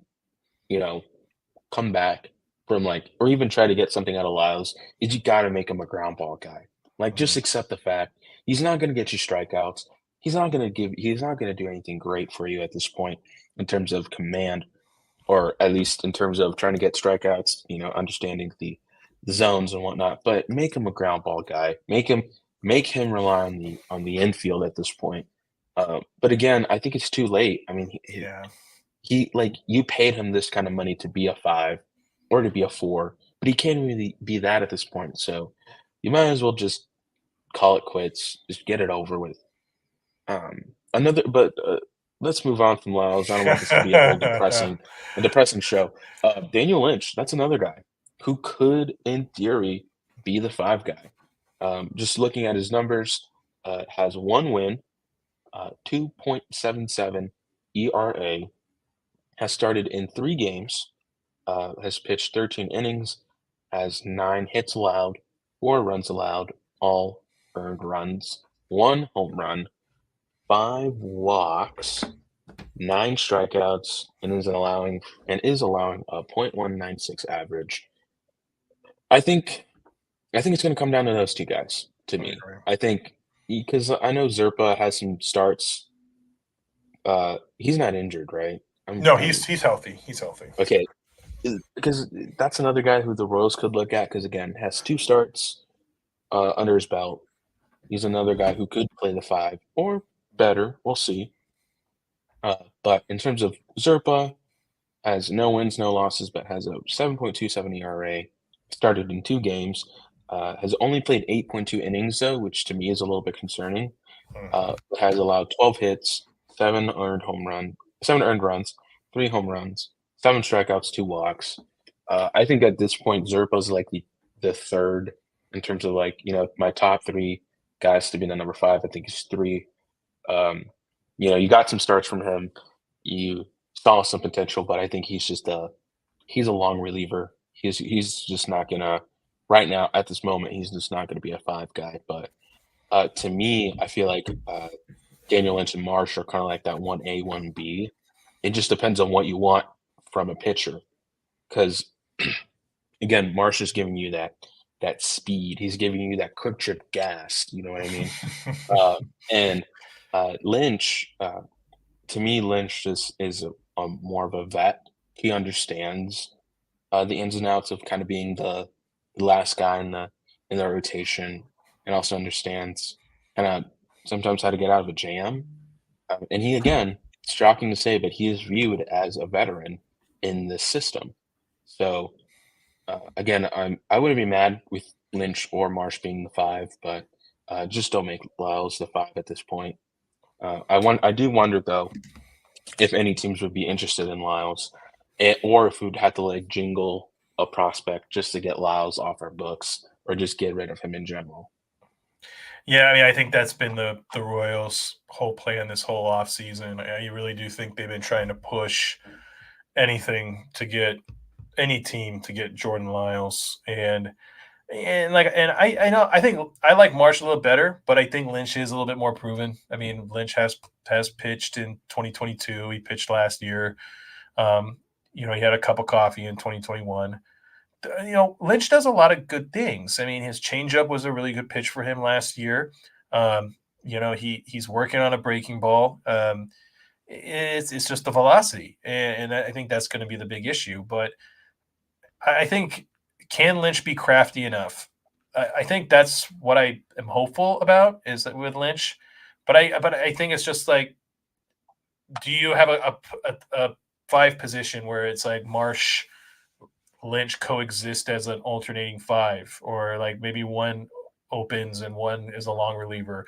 come back from or even try to get something out of Lyles is you got to make him a ground ball guy. Like, just accept the fact he's not going to get you strikeouts. he's not gonna do anything great for you at this point in terms of command, or at least in terms of trying to get strikeouts, understanding the zones and whatnot. But make him a ground ball guy. Make him rely on the infield at this point. But again, I think it's too late. I mean, Yeah. he like you paid him this kind of money to be a 5 or to be a 4, but he can't really be that at this point. So you might as well just call it quits. Just get it over with. Another, but let's move on from Lyles. I don't want this to be a depressing show. Daniel Lynch, that's another guy who could, in theory, be the 5 guy. Just looking at his numbers, has 1 win, 2.77 ERA, has started in 3 games, has pitched 13 innings, has 9 hits allowed, 4 runs allowed, all earned runs, 1 home run, 5 walks, 9 strikeouts, and is allowing a .196 average. I think I think it's going to come down to those 2 guys to I me. agree. I think because I know Zerpa has some starts. He's not injured, right? No, he's healthy. He's healthy. Okay. Because that's another guy who the Royals could look at. Because again, has 2 starts under his belt. He's another guy who could play the 5 or better. We'll see. But in terms of Zerpa, has no wins, no losses, but has a 7.27 ERA. Started in 2 games. Has only played 8.2 innings though, which to me is a little bit concerning. Has allowed 12 hits, 7 earned runs, 3 home runs, 7 strikeouts, 2 walks. I think at this point Zerpa's like the third in terms of my top 3 guys to be the number 5. I think he's 3. Um, you got some starts from him. You saw some potential, but I think he's a long reliever. He's just not gonna right now at this moment. He's just not gonna be a 5 guy. But to me, I feel like Daniel Lynch and Marsh are kind of like that 1A, 1B. It just depends on what you want from a pitcher. Because again, Marsh is giving you that speed. He's giving you that quick trip gas. You know what I mean? And Lynch, to me, Lynch is a more of a vet. He understands the ins and outs of kind of being the last guy in the rotation, and also understands kind of sometimes how to get out of a jam. And he again, it's shocking to say, but he is viewed as a veteran in this system. So again, I wouldn't be mad with Lynch or Marsh being the 5, but just don't make Lyles the 5 at this point. I do wonder though if any teams would be interested in Lyles, or if we'd have to jingle a prospect just to get Lyles off our books, or just get rid of him in general. Yeah, I mean, I think that's been the Royals' whole plan this whole offseason. I really do think they've been trying to push anything to get any team to get Jordan Lyles. And I think I like Marsh a little better, but I think Lynch is a little bit more proven. I mean, Lynch has pitched in 2022. He pitched last year. Um, he had a cup of coffee in 2021. Lynch does a lot of good things. I mean, his changeup was a really good pitch for him last year. He's working on a breaking ball. It's just the velocity, and I think that's going to be the big issue. But I think, can Lynch be crafty enough? I think that's what I am hopeful about, is that with Lynch. But I think it's just like, do you have a 5 position where it's like Marsh, Lynch coexist as an alternating 5, or like maybe one opens and one is a long reliever?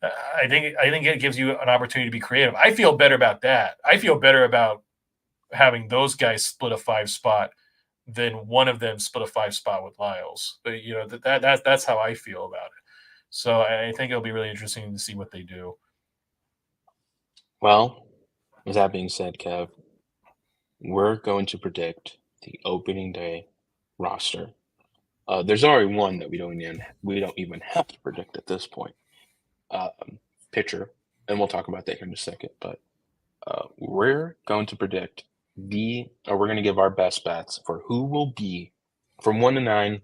I think it gives you an opportunity to be creative. I feel better about that. I feel better about having those guys split a 5 spot than one of them split a 5 spot with Lyles. But that's how I feel about it. So I think it'll be really interesting to see what they do. Well, with that being said, Kev, we're going to predict the opening day roster. There's already one that we don't even have to predict at this point. Pitcher, and we'll talk about that here in a second. But we're going to predict we're going to give our best bets for who will be from 1 to 9.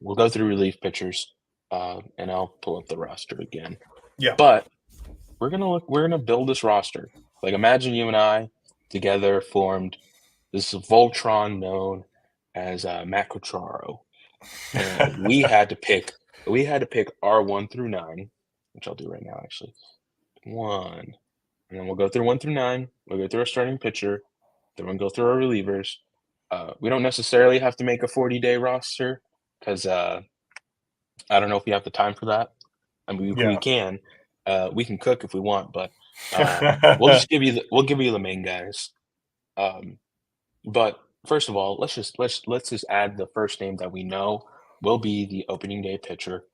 We'll go through relief pitchers, and I'll pull up the roster again. Yeah. But we're gonna build this roster. Like imagine you and I together formed this Voltron known as Macrocharo, and we had to pick our 1 through 9, which I'll do right now actually. 1, and then we'll go through 1 through 9. We'll go through our starting pitcher, then we'll go through our relievers. We don't necessarily have to make a 40-day roster because I don't know if we have the time for that. I mean, Yeah. we can cook if we want, but we'll give you the main guys. But first of all, let's just add the first name that we know will be the opening day pitcher,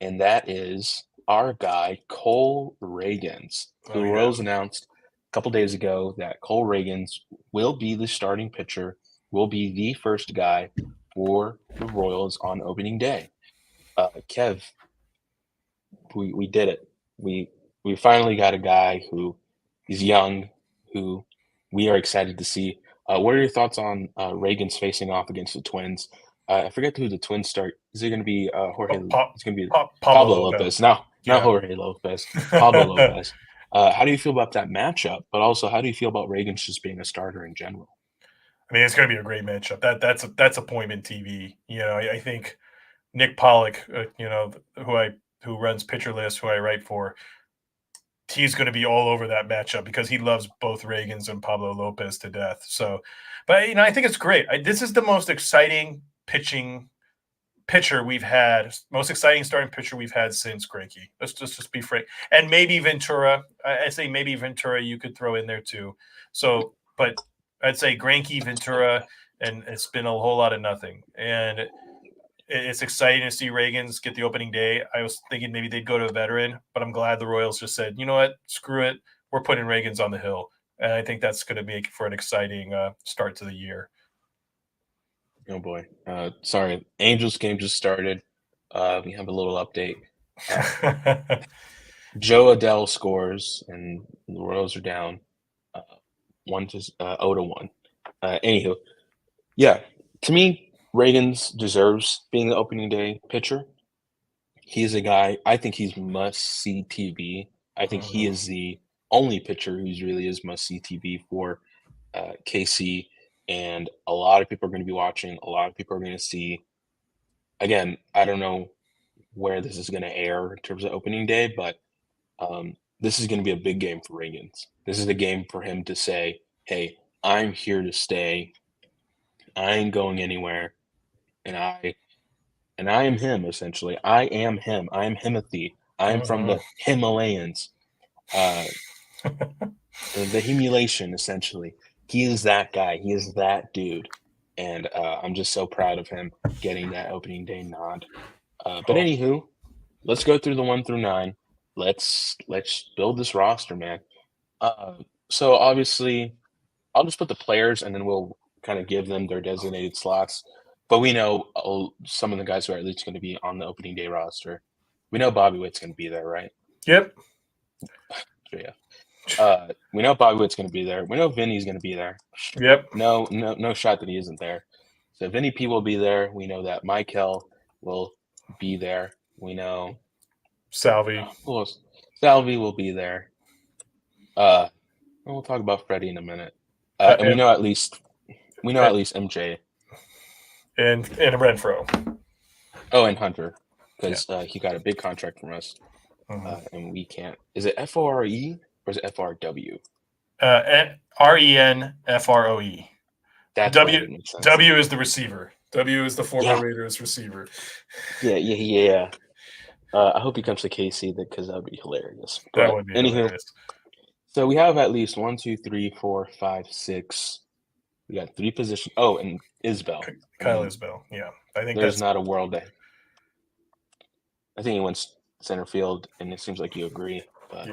and that is our guy Cole Ragans. The Oh, yeah. Royals announced a couple days ago that Cole Ragans will be the starting pitcher, will be the first guy for the Royals on opening day. Kev, we did it. We finally got a guy who is young, who we are excited to see. What are your thoughts on Reagan's facing off against the Twins? I forget who the Twins start. Is it going to be Jorge? It's going to be Pablo Pablo Lopez. Lopez. No, Yeah. not Jorge Lopez. Pablo Lopez. How do you feel about that matchup? But also, how do you feel about Reagan's just being a starter in general? I mean, it's going to be a great matchup. That's appointment TV. You know, I think Nick Pollock, who runs Pitcher List, who I write for, he's going to be all over that matchup because he loves both Ragans and Pablo Lopez to death. So, but I think it's great. This is the most exciting pitcher we've had, most exciting starting pitcher we've had since Greinke. Let's just be frank. And maybe Ventura. I say maybe Ventura you could throw in there too. So, but I'd say Greinke, Ventura, and it's been a whole lot of nothing. And it's exciting to see Ragans get the opening day. I was thinking maybe they'd go to a veteran, but I'm glad the Royals just said, you know what, screw it. We're putting Ragans on the hill. And I think that's going to make for an exciting start to the year. Oh boy. Sorry. Angels game just started. We have a little update. Joe Adele scores, and the Royals are down 0-1. Anywho, yeah, to me, Ragans deserves being the opening day pitcher. He's a guy. I think he's must see TV. I think he is the only pitcher who's really is must see TV for KC, and a lot of people are going to be watching. A lot of people are going to see. Again, I don't know where this is going to air in terms of opening day, but this is going to be a big game for Ragans. This is a game for him to say, "Hey, I'm here to stay. I ain't going anywhere, and I am him. Essentially, I am him. I am Himothy. I am from the Himalayas. The Himulation, essentially. He is that guy. He is that dude, and I'm just so proud of him getting that opening day nod. But anywho, let's go through the 1 through 9. Let's build this roster, man. So obviously, I'll just put the players, and then we'll kind of give them their designated slots. But we know some of the guys who are at least going to be on the opening day roster. We know Bobby Witt's going to be there, right? Yep. Yeah. We know Bobby Witt's going to be there. We know Vinny's going to be there. Yep. No shot that he isn't there. So Vinny P will be there. We know that Michael will be there. We know Salvi. Salvi will be there. We'll talk about Freddie in a minute. And we know at least MJ and Renfro. Oh, and Hunter, because he got a big contract from us, and we can't. Is it FORE or is it FRW? RENFROE. W is the receiver. W is the former Raiders receiver. Yeah. I hope he comes to KC because that would be hilarious. That would be hilarious. So we have at least 1, 2, 3, 4, 5, 6. We got 3 positions. Oh, and Isbell. Kyle Isbell. Yeah, I think there's not a world that. I think he went center field, and it seems like you agree. But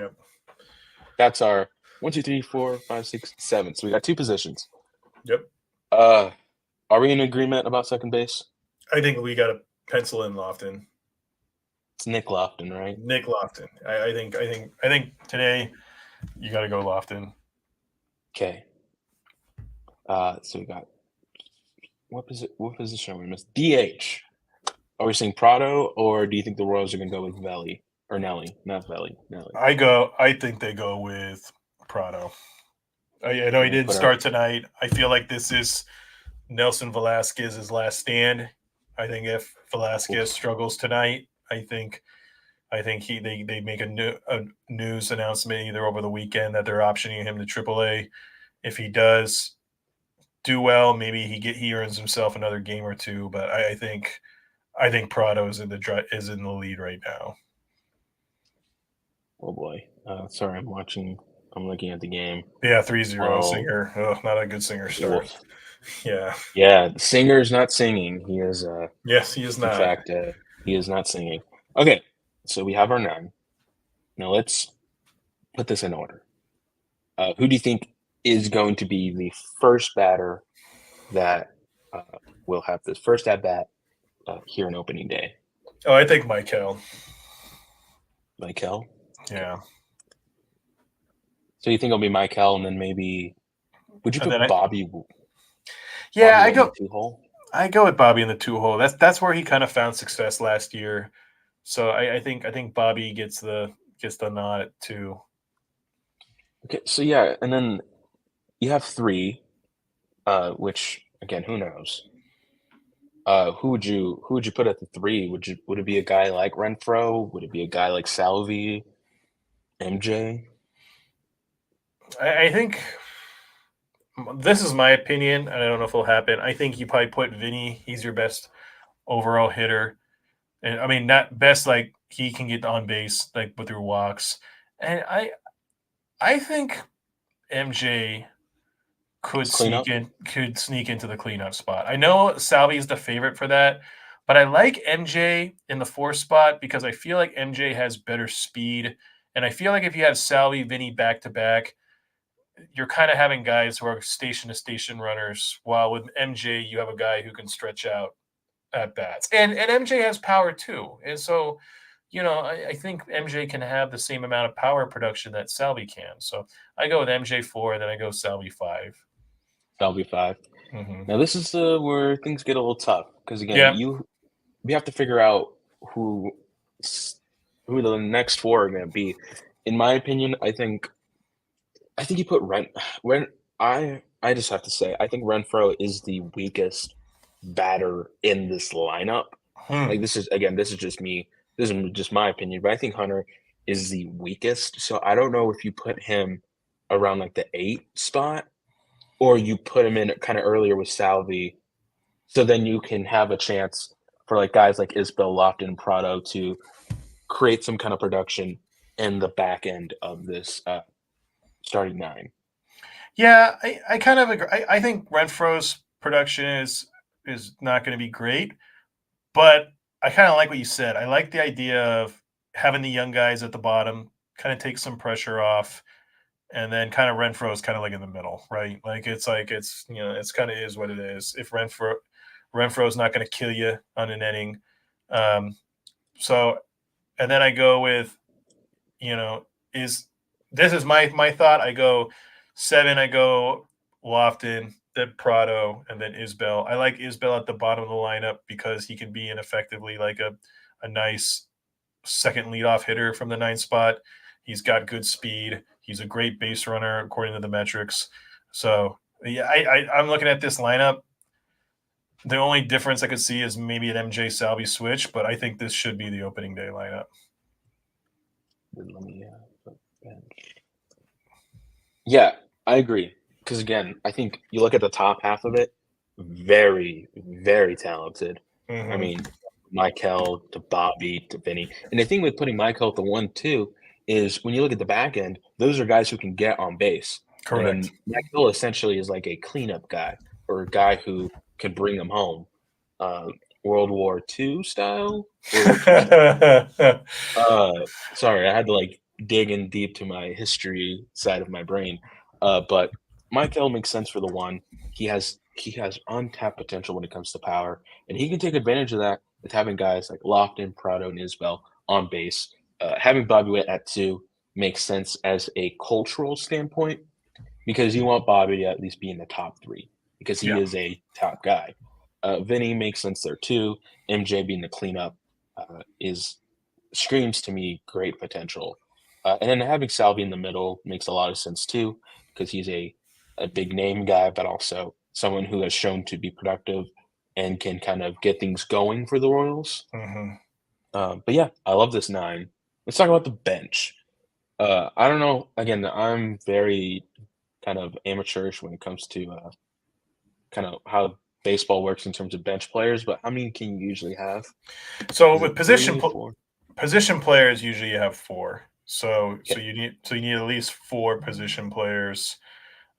that's our 1, 2, 3, 4, 5, 6, 7. So we got 2 positions. Yep. Are we in agreement about second base? I think we got to pencil in Lofton. It's Nick Lofton, right? Nick Lofton. I think today you got to go Lofton. Okay. So we got what position are we missed? DH. Are we saying Prado, or do you think the Royals are going to go with Veli? or Nelly, not Belly, Nelly. I think they go with Prado. I know he We'll didn't put our start tonight. I feel like this is Nelson Velasquez's last stand. I think if Velasquez oof, struggles tonight, I think they make a news announcement either over the weekend that they're optioning him to AAA. If he does do well, maybe he earns himself another game or two. But I think Prado is in the lead right now. oh boy. Sorry, I'm looking at the game. Yeah, 3-0 Oh, Singer. Oh, not a good Singer start. wolf. Yeah. Yeah, the singer's not singing. He is, Yes, he is in not. fact, he is not singing. Okay, so we have our 9. Now let's put this in order. Who do you think is going to be the first batter that uh, will have this first at bat here in opening day? Oh, I think Michael. Michael? Okay. Yeah. So you think it'll be Michael, and then maybe would you And then put yeah, Bobby in the 2 hole? I go with Bobby in the 2 hole. That's where he kind of found success last year. So I think Bobby gets the nod at 2. Okay, so yeah, and then you have 3, which again, who knows? Who would you put at the 3? Would it be a guy like Renfro? Would it be a guy like Salvi, MJ? I think this is my opinion, and I don't know if it'll happen. I think you probably put Vinny. He's your best overall hitter, and I mean not best like he can get on base like with your walks. And I think MJ Cleanup? could sneak into the cleanup spot. I know Salvi is the favorite for that, but I like MJ in the 4 spot because I feel like MJ has better speed, and I feel like if you have Salvi, Vinny back to back, you're kind of having guys who are station to station runners. While with MJ, you have a guy who can stretch out at bats, and MJ has power too, and so. I think MJ can have the same amount of power production that Salvi can. So I go with MJ 4, then I go Salvi 5. Salvi 5. Mm-hmm. Now this is where things get a little tough because again, Yeah. we have to figure out who s- who the next 4 are going to be. In my opinion, I think you put Ren. I just have to say I think Renfro is the weakest batter in this lineup. Hmm. Like this is just me. This is just my opinion, but I think Hunter is the weakest. So I don't know if you put him around like the 8 spot or you put him in kind of earlier with Salvi. So then you can have a chance for like guys like Isbell, Lofton, and Prado to create some kind of production in the back end of this starting 9. Yeah, I kind of agree. I think Renfro's production is not going to be great, but I kind of like what you said. I like the idea of having the young guys at the bottom, kind of take some pressure off, and then kind of Renfro's kind of like in the middle, right? Like it's it's kind of is what it is. If Renfro's not going to kill you on an inning, um, so and then I go with you know, is this is my thought. I go 7, I go Lofton, then Prado, and then Isbell. I like Isbell at the bottom of the lineup because he can be in effectively like a nice second leadoff hitter from the 9 spot. He's got good speed. He's a great base runner according to the metrics. So yeah, I'm looking at this lineup. The only difference I could see is maybe an MJ Salvi switch, but I think this should be the opening day lineup. Let me put bench. Yeah, I agree. Because again, I think you look at the top half of it, very, very talented. I Mm-hmm. mean, Michael to Bobby to Vinny. And the thing with putting Michael at the 1-2 is when you look at the back end, those are guys who can get on base. And Correct. then Michael essentially is like a cleanup guy or a guy who can bring them home. Uh, World War II style? World War II style. Sorry, I had to like dig in deep to my history side of my brain. But Michael makes sense for the 1. He has untapped potential when it comes to power, and he can take advantage of that with having guys like Lofton, Prado, and Isbell on base. Having Bobby Witt at 2 makes sense as a cultural standpoint because you want Bobby to at least be in the top 3 because he Yeah. is a top guy. Vinny makes sense there too. MJ being the cleanup is screams to me great potential. And then having Salvi in the middle makes a lot of sense too, because he's a big name guy, but also someone who has shown to be productive and can kind of get things going for the Royals. Mm-hmm. But yeah, I love this 9. Let's talk about the bench. I don't know. Again, I'm very kind of amateurish when it comes to kind of how baseball works in terms of bench players. But how many can you usually have? So Is with it 3, 4? position players, usually you have 4. So Okay. you need at least 4 position players.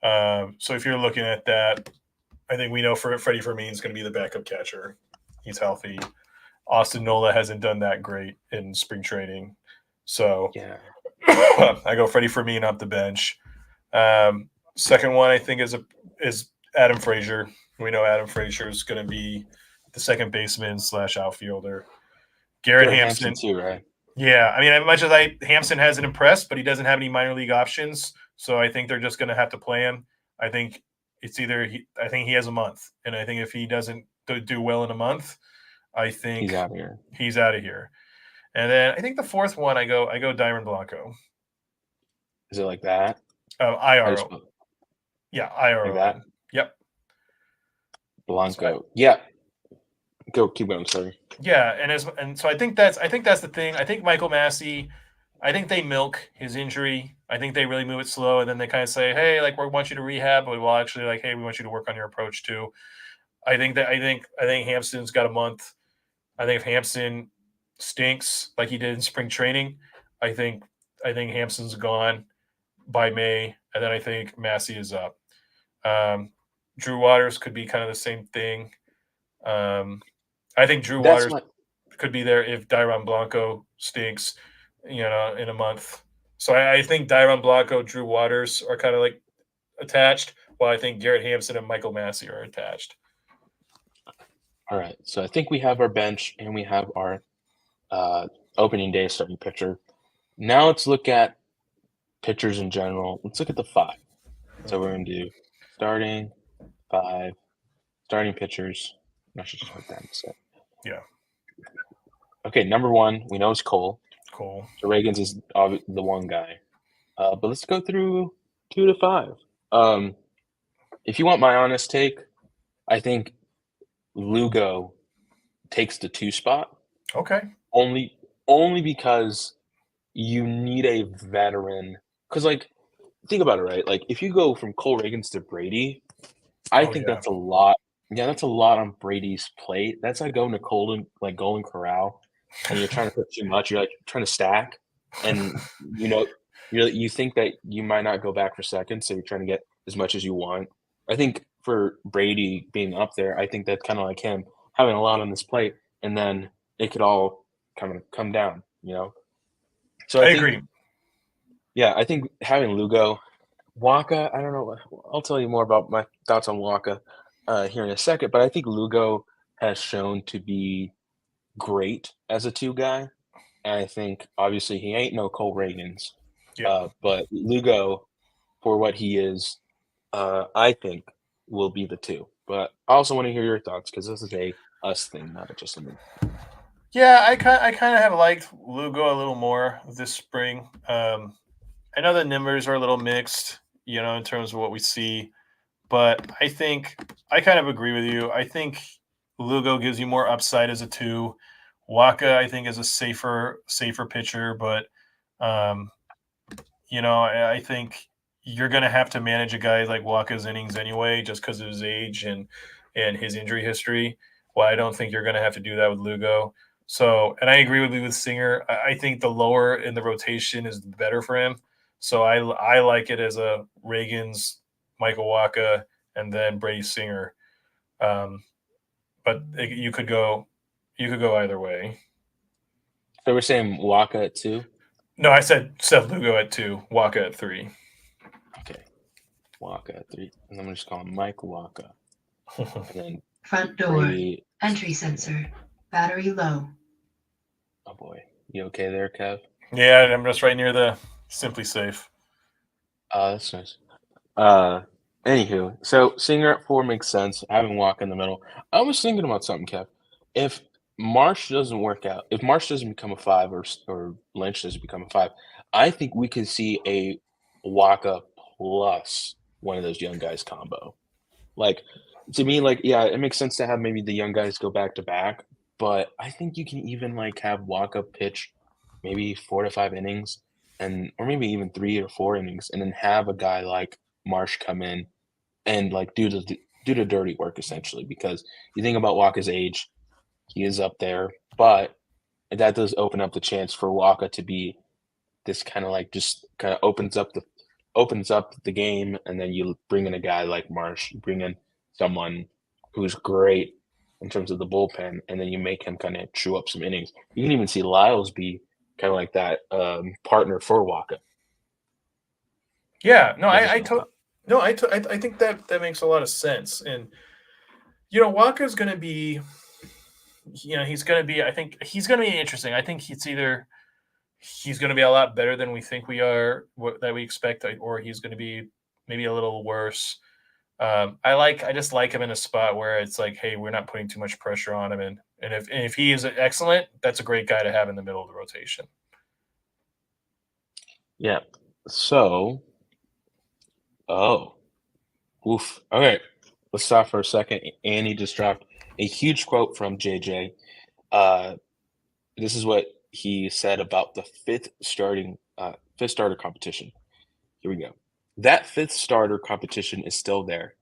So if you're looking at that, I think we know Freddie Fermin is going to be the backup catcher. He's healthy. Austin Nola hasn't done that great in spring training, so Yeah. I go Freddie Fermin off the bench. Second one I think is Adam Frazier. We know Adam Frazier is going to be the second baseman / outfielder. Garrett Hampson Hampson. too, right? Yeah, I mean, as much as Hampson hasn't impressed, but he doesn't have any minor league options, so I think they're just going to have to play him. I think it's either I think he has a month, and I think if he doesn't do well in a month, I think He's out here. He's out of here. And then I think the fourth one, I go Dyron Blanco. Is it like that? IRO. Yeah, IRO. Like that? Yep. Blanco. Yeah. Keep going, sorry. Yeah, and so I think that's the thing. I think Michael Massey, I think they milk his injury. I think they really move it slow, and then they kind of say, "Hey, like we want you to rehab, but we'll actually like, hey, we want you to work on your approach too." I think Hampson's got a month. I think if Hampson stinks like he did in spring training, I think Hampson's gone by May, and then I think Massey is up. Drew Waters could be kind of the same thing. I think Drew Waters could be there if Dyron Blanco stinks, in a month. So I think Dyron Blanco, Drew Waters are kind of like attached, while I think Garrett Hampson and Michael Massey are attached. All right. So I think we have our bench and we have our opening day starting pitcher. Now let's look at pitchers in general. Let's look at the 5. So we're going to do starting 5, starting pitchers. I should just put that in a sec. Yeah. Okay, number 1, we know it's Cole. Cole. So Ragans is the one guy. But let's go through 2 to 5. If you want my honest take, I think Lugo takes the 2 spot. Okay. Only because you need a veteran. Because, like, think about it, right? Like, if you go from Cole Ragans to Brady, I think that's a lot. Yeah, that's a lot on Brady's plate. That's like going to Golden Corral, and you're trying to put too much. You're like trying to stack, and you think that you might not go back for second, so you're trying to get as much as you want. I think for Brady being up there, I think that's kind of like him having a lot on his plate, and then it could all kind of come down, So I think, agree. Yeah, I think having Lugo, Waka, I don't know. I'll tell you more about my thoughts on Waka here in a second, but I think Lugo has shown to be great as a 2 guy. And I think, obviously, he ain't no Cole Ragans. Yeah. But Lugo, for what he is, I think will be the 2. But I also want to hear your thoughts because this is a us thing, not just a me. Yeah, I kind of have liked Lugo a little more this spring. I know the numbers are a little mixed, in terms of what we see, but I think I kind of agree with you. I think Lugo gives you more upside as a 2. Waka, I think, is a safer pitcher, but I think you're going to have to manage a guy like Waka's innings anyway, just because of his age and his injury history. Well, I don't think you're going to have to do that with Lugo. So, and I agree with you with Singer. I think the lower in the rotation is better for him. So I like it as a Ragans, Michael Waka, and then Brady Singer. But you could go either way. So we're saying Waka at 2? No, I said Lugo at 2, Waka at 3. Okay, Waka at 3, and I'm just call him Mike Waka. And then front door, Brady. Entry sensor, battery low. Oh boy, you okay there, Kev? Yeah, I'm just right near the Simply Safe. That's nice. Anywho, so Singer at 4 makes sense. Having Waka in the middle. I was thinking about something, Kev. If Marsh doesn't work out, if Marsh doesn't become a 5 or Lynch doesn't become a 5, I think we could see a Waka plus one of those young guys combo. Like, to me, like, yeah, it makes sense to have maybe the young guys go back to back, but I think you can even, like, have Waka pitch maybe 4 to 5 innings or maybe even 3 or 4 innings, and then have a guy like Marsh come in and, like, do the dirty work essentially, because you think about Waka's age, he is up there, but that does open up the chance for Waka to be this kind of like just kind of opens up the game, and then you bring in a guy like Marsh, you bring in someone who's great in terms of the bullpen, and then you make him kind of chew up some innings. You can even see Lyles be kind of like that partner for Waka. Yeah, no, That's just I, I, my to- thought. no, I think that makes a lot of sense. And Walker's going to be, he's going to be. I think he's going to be interesting. I think he's going to be a lot better than we think we are, that we expect, or he's going to be maybe a little worse. I just like him in a spot where it's like, hey, we're not putting too much pressure on him, and if he is excellent, that's a great guy to have in the middle of the rotation. Yeah. So, oof. Okay, let's stop for a second. Annie just dropped a huge quote from JJ. This is what he said about the fifth starter competition. Here we go. That fifth starter competition is still there.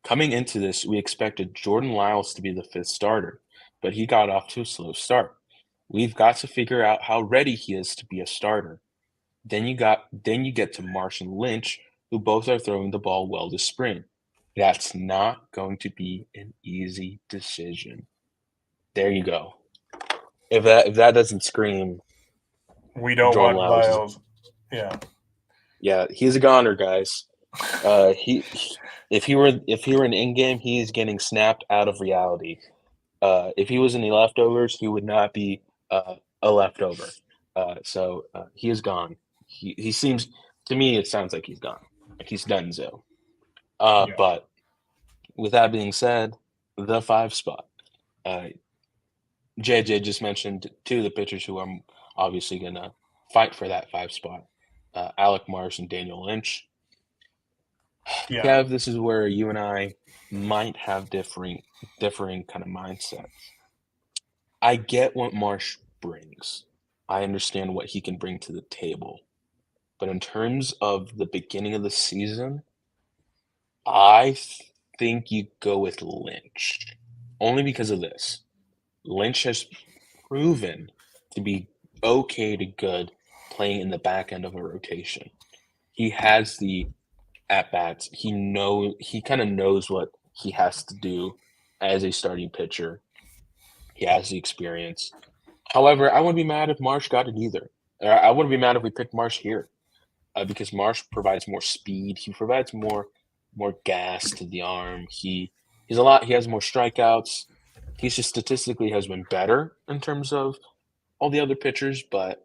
Coming into this, we expected Jordan Lyles to be the fifth starter, but he got off to a slow start. We've got to figure out how ready he is to be a starter. Then you get to Marsh and Lynch, who both are throwing the ball well this spring. That's not going to be an easy decision. There you go. If that doesn't scream, We don't Jordan want Lyles is, Lyles. yeah, he's a goner, guys. If he were an in game, he's getting snapped out of reality. If he was in the leftovers, he would not be a leftover. So he is gone. He seems, to me, it sounds like he's gone. Like he's done so. Yeah. But with that being said, the 5 spot. JJ just mentioned two of the pitchers who are obviously gonna fight for that 5 spot. Alec Marsh and Daniel Lynch. Yeah. Kev, this is where you and I might have differing kind of mindsets. I get what Marsh brings. I understand what he can bring to the table. But in terms of the beginning of the season, I think you go with Lynch. Only because of this. Lynch has proven to be okay to good playing in the back end of a rotation. He has the at bats. He kind of knows what he has to do as a starting pitcher. He has the experience. However, I wouldn't be mad if Marsh got it either. I wouldn't be mad if we picked Marsh here, because Marsh provides more speed. He provides more gas to the arm. He has more strikeouts. He's just statistically has been better in terms of all the other pitchers. But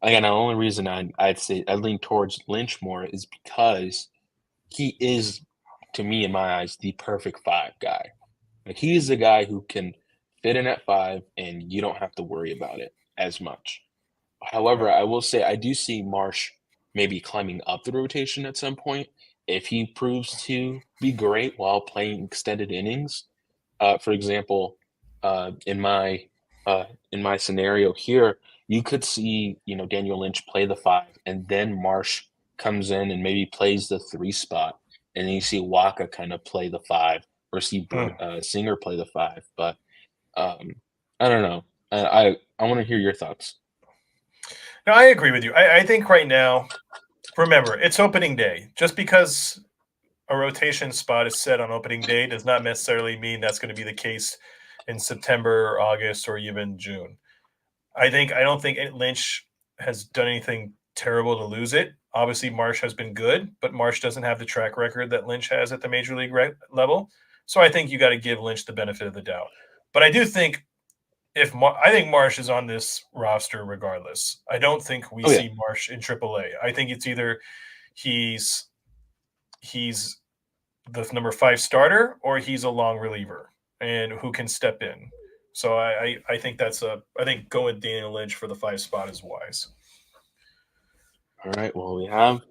again, the only reason I'd say I lean towards Lynch more is because he is, to me, in my eyes, the perfect 5 guy. Like he's the guy who can fit in at 5, and you don't have to worry about it as much. However, I will say I do see Marsh maybe climbing up the rotation at some point if he proves to be great while playing extended innings. For example, in my scenario here, you could see Daniel Lynch play the 5, and then Marsh comes in and maybe plays the 3 spot, and then you see Waka kind of play the 5, or see Singer play the 5. But I don't know. I want to hear your thoughts. No, I agree with you. I think right now, remember, it's opening day. Just because a rotation spot is set on opening day does not necessarily mean that's going to be the case in September or August or even June. I don't think Lynch has done anything terrible to lose it. Obviously, Marsh has been good, but Marsh doesn't have the track record that Lynch has at the major league level. So I think you got to give Lynch the benefit of the doubt. But I do think I think Marsh is on this roster regardless. I don't think we see Marsh in AAA. I think it's either he's the number 5 starter or he's a long reliever and who can step in. So I think I think going with Daniel Lynch for the 5 spot is wise. All right. Well, we have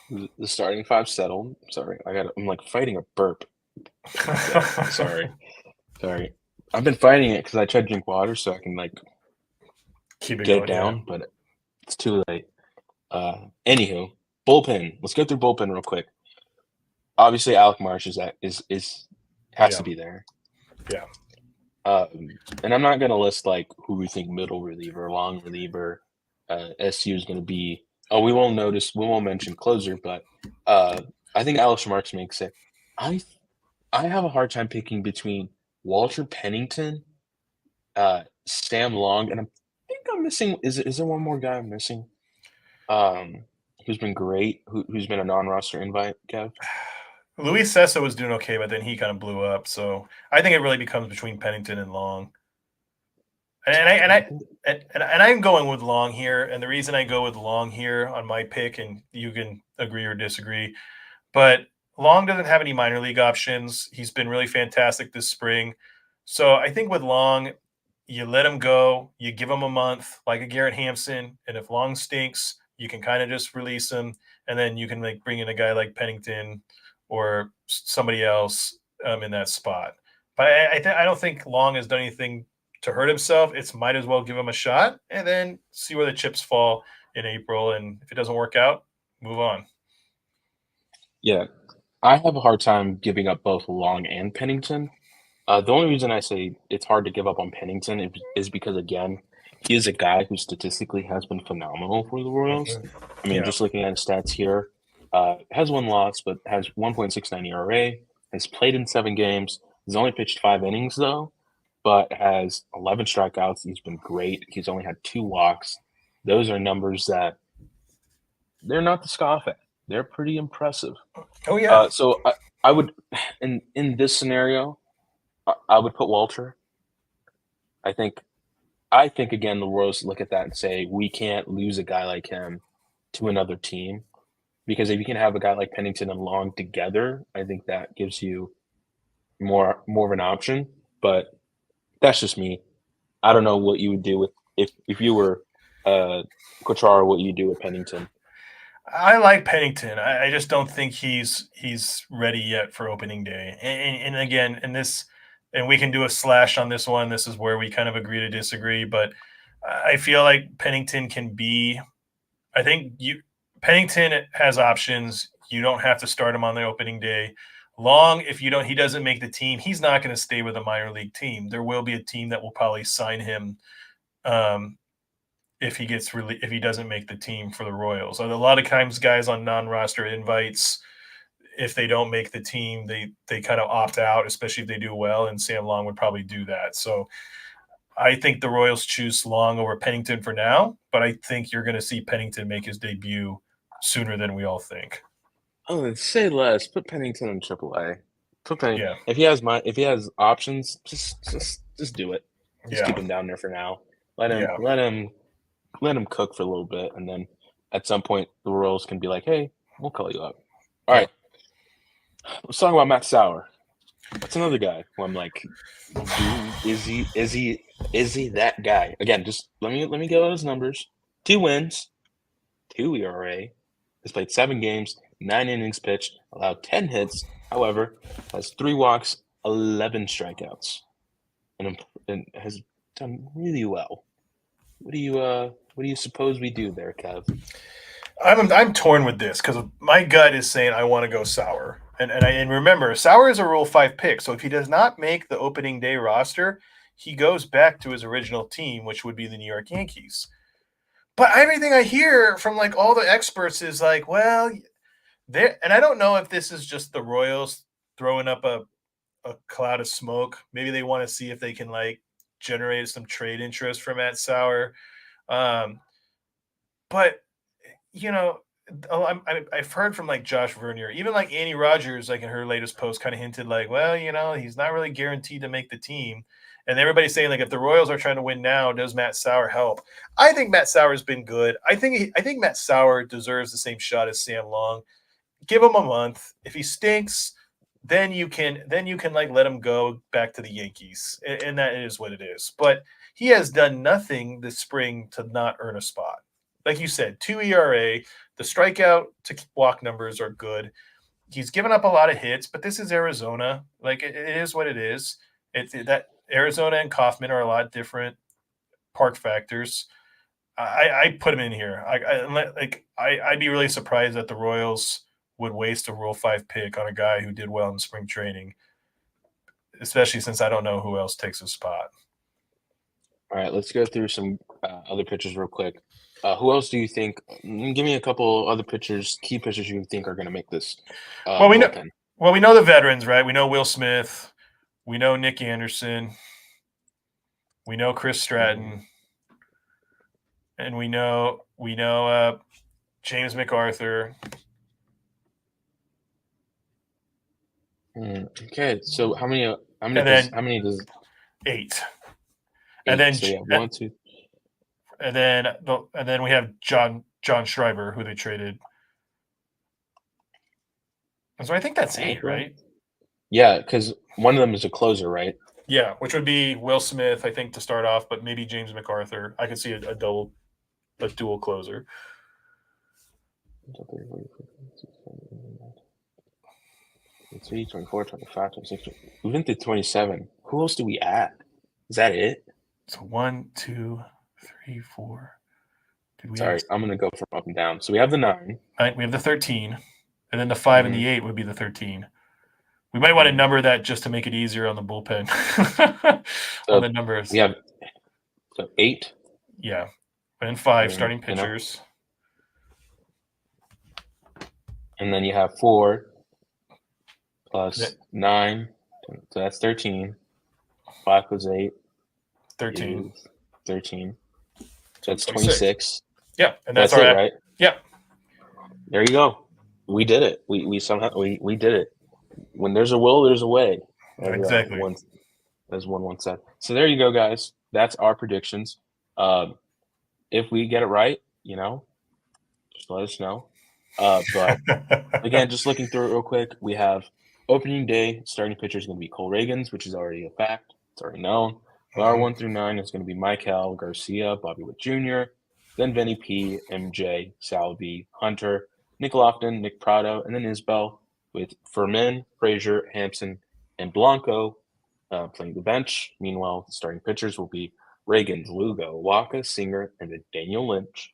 the starting 5 settled. Sorry, I'm like fighting a burp. Sorry. I've been fighting it because I tried to drink water so I can like Keep it get going, it down, but it's too late. Anywho, bullpen. Let's go through bullpen real quick. Obviously, Alec Marsh has to be there. Yeah. And I'm not gonna list like who we think middle reliever, long reliever, SU is gonna be. Oh, we won't mention closer, but I think Alex Marks makes it. I have a hard time picking between Walter Pennington, Sam Long, and I think I'm missing. Is there one more guy I'm missing? Who's been great? Who's been a non-roster invite, Kev? Luis Sessa was doing okay, but then he kind of blew up. So I think it really becomes between Pennington and Long. And I'm going with Long here, and the reason I go with Long here on my pick, and you can agree or disagree, but Long doesn't have any minor league options. He's been really fantastic this spring. So I think with Long, you let him go, you give him a month like a Garrett Hampson, and if Long stinks, you can kind of just release him, and then you can like bring in a guy like Pennington or somebody else in that spot. But I don't think Long has done anything to hurt himself. It's might as well give him a shot and then see where the chips fall in April. And if it doesn't work out, move on. Yeah, I have a hard time giving up both Long and Pennington. The only reason I say it's hard to give up on Pennington is because, again, he is a guy who statistically has been phenomenal for the Royals. I mean, just looking at his stats here, has 1 loss, but has 1.69 ERA, has played in 7 games. He's only pitched 5 innings, though, but has 11 strikeouts. He's been great. He's only had 2 walks. Those are numbers that they're not to scoff at. They're pretty impressive. Oh, yeah. So I would, in this scenario, I would put Walter. I think again the Royals look at that and say we can't lose a guy like him to another team because if you can have a guy like Pennington and Long together, I think that gives you more of an option. But that's just me. I don't know what you would do with if you were Quatraro, what you do with Pennington. I like Pennington. I just don't think he's ready yet for opening day. And again, and we can do a slash on this one. This is where we kind of agree to disagree. But I feel like Pennington can be. I think Pennington has options. You don't have to start him on the opening day. Long, if he doesn't make the team, he's not going to stay with a minor league team. There will be a team that will probably sign him. If he doesn't make the team for the Royals. A lot of times guys on non-roster invites, if they don't make the team, they kind of opt out, especially if they do well, and Sam Long would probably do that. So I think the Royals choose Long over Pennington for now, but I think you're going to see Pennington make his debut sooner than we all think. Oh, say less. Put Pennington in AAA. Put Pennington. Yeah. If he has options, just do it. Just keep him down there for now. Let him cook for a little bit, and then at some point the Royals can be like, "Hey, we'll call you up." All right, let's talk about Matt Sauer. That's another guy who I'm like, is he that guy? Again, just let me go on his numbers. 2 wins, 2 ERA. Has played 7 games, 9 innings pitched, allowed 10 hits. However, has 3 walks, 11 strikeouts, and has done really well. What do you suppose we do there, Kev? I'm torn with this because my gut is saying I want to go Sauer, and remember Sauer is a Rule 5 pick, so if he does not make the opening day roster, he goes back to his original team, which would be the New York Yankees. But everything I hear from like all the experts is like, well, and I don't know if this is just the Royals throwing up a cloud of smoke. Maybe they want to see if they can like generate some trade interest from Matt Sauer. But I've heard from like Josh Vernier, even like Annie Rogers, like in her latest post, kind of hinted like, well, he's not really guaranteed to make the team. And everybody's saying like, if the Royals are trying to win now, does Matt Sauer help? I think Matt Sauer's been good. I think Matt Sauer deserves the same shot as Sam Long. Give him a month. If he stinks, then you can like let him go back to the Yankees, and that is what it is. But he has done nothing this spring to not earn a spot. Like you said, 2 ERA, the strikeout to walk numbers are good. He's given up a lot of hits, but this is Arizona. Like it is what it is. That Arizona and Kaufman are a lot different park factors. I put him in here. I'd be really surprised that the Royals would waste a Rule 5 pick on a guy who did well in spring training, especially since I don't know who else takes his spot. All right, let's go through some other pitchers real quick. Who else do you think? Give me a couple other pitchers, key pitchers you think are going to make this bullpen. We know the veterans, right? We know Will Smith. We know Nick Anderson. We know Chris Stratton. And we know James MacArthur. Okay, so how many does 8? 8. And then so yeah, 1, 2. And then we have John Schreiber, who they traded. So I think that's 8, right? Yeah, because one of them is a closer, right? Yeah, which would be Will Smith, I think, to start off, but maybe James MacArthur. I could see a dual closer. 24, 25, 26. We went to 27. Who else do we add? Is that it? So 1, 2, 3, 4. Sorry, I'm going to go from up and down. So we have the 9. Right, we have the 13. And then the 5 and the 8 would be the 13. We might want to number that just to make it easier on the bullpen. On the numbers. We have 8. Yeah. And 5 starting pitchers. And then you have 4 plus 9. So that's 13. 5 plus 8. 13. 13. So that's 26. Yeah. And that's it, right? Yeah. There you go. We did it. We somehow we did it. When there's a will, there's a way. Exactly. As one once said. So there you go, guys. That's our predictions. If we get it right, just let us know. But again, just looking through it real quick, we have opening day starting pitcher is going to be Cole Ragans, which is already a fact. It's already known. Bar 1 through 9 is going to be Michael Garcia, Bobby Witt Jr., then Vinny P, MJ, Salvi, Hunter, Nick Lofton, Nick Prado, and then Isbell with Furman, Frazier, Hampson, and Blanco playing the bench. Meanwhile, the starting pitchers will be Ragans, Lugo, Waka, Singer, and then Daniel Lynch.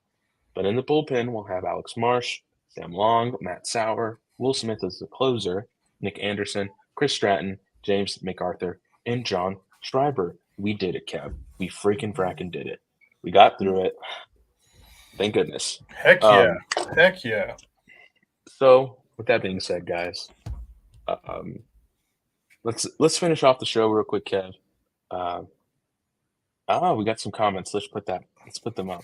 But in the bullpen, we'll have Alex Marsh, Sam Long, Matt Sauer, Will Smith as the closer, Nick Anderson, Chris Stratton, James MacArthur, and John Schreiber. We did it, Kev. We freaking fracking did it. We got through it. Thank goodness. Heck yeah. Heck yeah. So, with that being said, guys, let's finish off the show real quick, Kev. We got some comments. Let's put them up.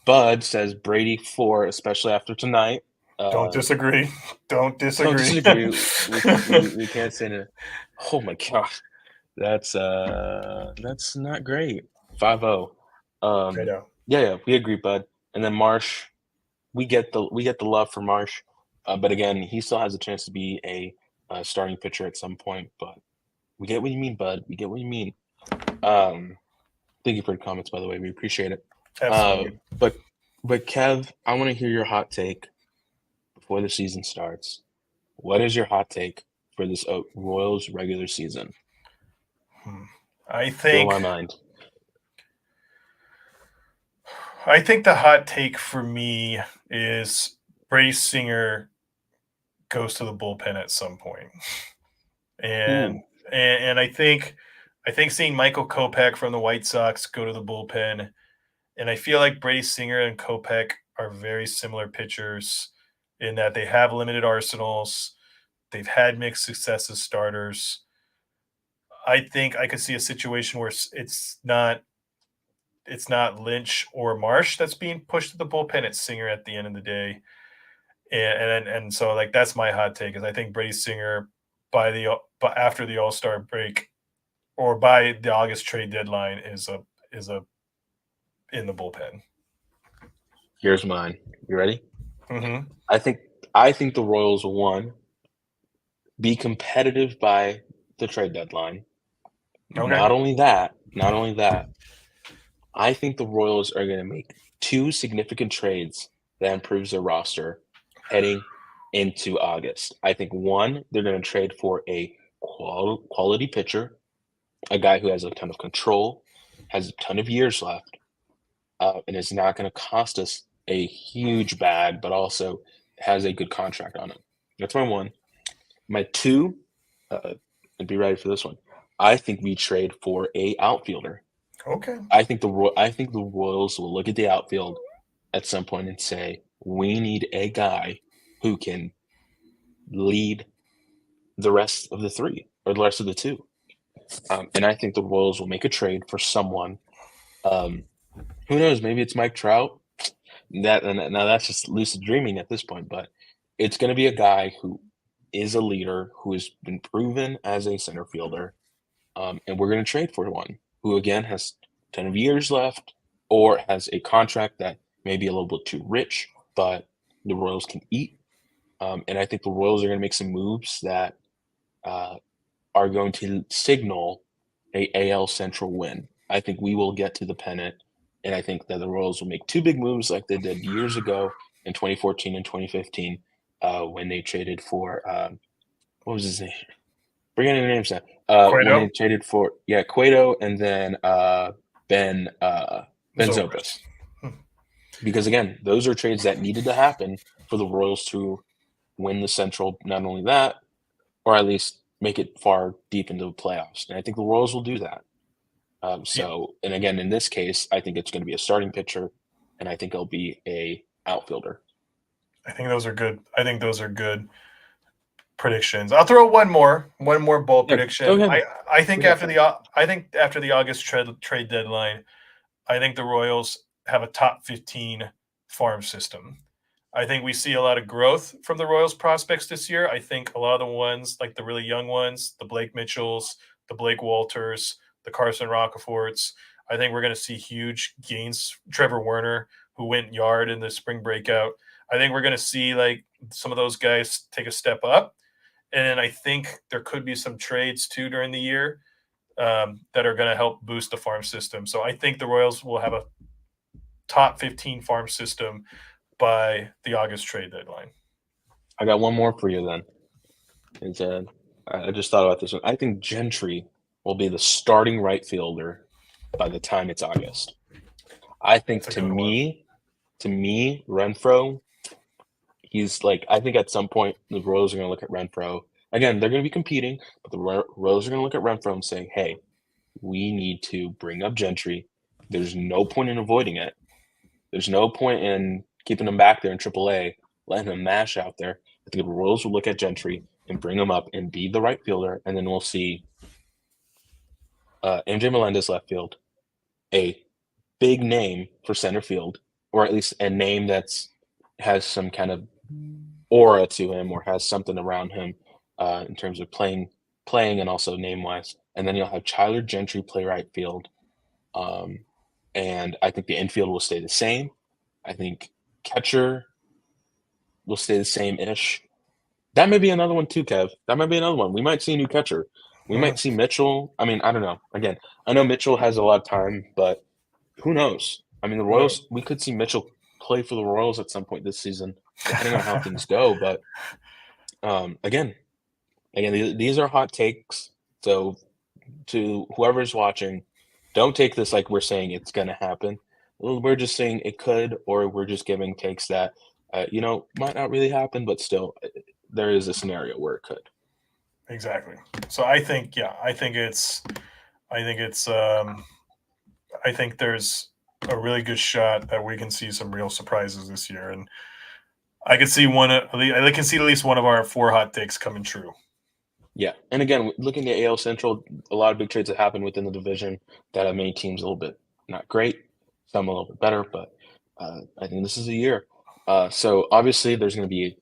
Bud says Brady 4, especially after tonight. Don't disagree. Don't disagree. we can't say it. Oh my gosh, that's not great. 5-0. Yeah, we agree, Bud. And then Marsh, we get the love for Marsh, but again, he still has a chance to be a starting pitcher at some point. But we get what you mean, Bud. We get what you mean. Thank you for the comments, by the way. We appreciate it. Absolutely. But Kev, I want to hear your hot take before the season starts. What is your hot take for this Royals regular season? I think blow my mind. I think the hot take for me is Brady Singer goes to the bullpen at some point. And I think seeing Michael Kopech from the White Sox go to the bullpen, and I feel like Brady Singer and Kopech are very similar pitchers in that they have limited arsenals. They've had mixed success as starters. I think I could see a situation where it's not Lynch or Marsh that's being pushed to the bullpen. It's Singer at the end of the day. And so like that's my hot take is I think Brady Singer after the All-Star break or by the August trade deadline is in the bullpen. Here's mine. You ready? Mm-hmm. I think the Royals won be competitive by the trade deadline. Okay. Not only that, I think the Royals are going to make two significant trades that improves their roster heading into August. I think one, they're going to trade for a quality pitcher, a guy who has a ton of control, has a ton of years left, and is not going to cost us a huge bag, but also has a good contract on it. That's my one. My two, and be ready for this one. I think we trade for a outfielder. Okay. I think the Royals will look at the outfield at some point and say, we need a guy who can lead the rest of the three or the rest of the two. And I think the Royals will make a trade for someone. Who knows? Maybe it's Mike Trout. Now that's just lucid dreaming at this point, but it's going to be a guy who is a leader, who has been proven as a center fielder, and we're going to trade for one who again has 10 of years left or has a contract that may be a little bit too rich, but the Royals can eat. And I think the Royals are going to make some moves that are going to signal a AL Central win. I think we will get to the pennant, and I think that the Royals will make two big moves like they did years ago in 2014 and 2015 when they traded for what was his name? Bring in the names now. When they traded for Cueto and then Ben Zobrist. Because again, those are trades that needed to happen for the Royals to win the Central. Not only that, or at least make it far deep into the playoffs. And I think the Royals will do that. And again, in this case, I think it's going to be a starting pitcher, and I think it'll be a outfielder. I think those are good predictions. I'll throw one more bold prediction. I think after the August trade deadline, I think the Royals have a top 15 farm system. I think we see a lot of growth from the Royals prospects this year. I think a lot of the ones, like the really young ones, the Blake Mitchells, the Blake Walters, the Carson Rockeforts, I think we're going to see huge gains. Trevor Werner, who went yard in the spring breakout. I think we're going to see like some of those guys take a step up. And I think there could be some trades too during the year that are going to help boost the farm system. So I think the Royals will have a top 15 farm system by the August trade deadline. I got one more for you then. I just thought about this one. I think Gentry will be the starting right fielder by the time it's August. I think to me, Renfroe, he's like, I think at some point the Royals are going to look at Renfroe. Again, they're going to be competing, but the Royals are going to look at Renfroe and say, hey, we need to bring up Gentry. There's no point in avoiding it. There's no point in keeping him back there in AAA, letting him mash out there. I think the Royals will look at Gentry and bring him up and be the right fielder, and then we'll see MJ Melendez left field, a big name for center field, or at least a name that's has some kind of aura to him or has something around him in terms of playing and also name-wise. And then you'll have Tyler Gentry play right field. And I think the infield will stay the same. I think catcher will stay the same-ish. That may be another one too, Kev. That might be another one. We might see a new catcher. We might see Mitchell. I mean, I don't know. Again, I know Mitchell has a lot of time, but who knows? I mean, the Royals, we could see Mitchell play for the Royals at some point this season, depending on how things go. But again, these are hot takes. So to whoever's watching, don't take this like we're saying it's going to happen. We're just saying it could, or we're just giving takes that, might not really happen, but still there is a scenario where it could. Exactly. So I think there's a really good shot that we can see some real surprises this year. And I can see at least one of our 4 hot takes coming true. Yeah. And again, looking at AL Central, a lot of big trades have happened within the division that have made teams a little bit not great, some a little bit better, but I think this is a year. So obviously there's going to be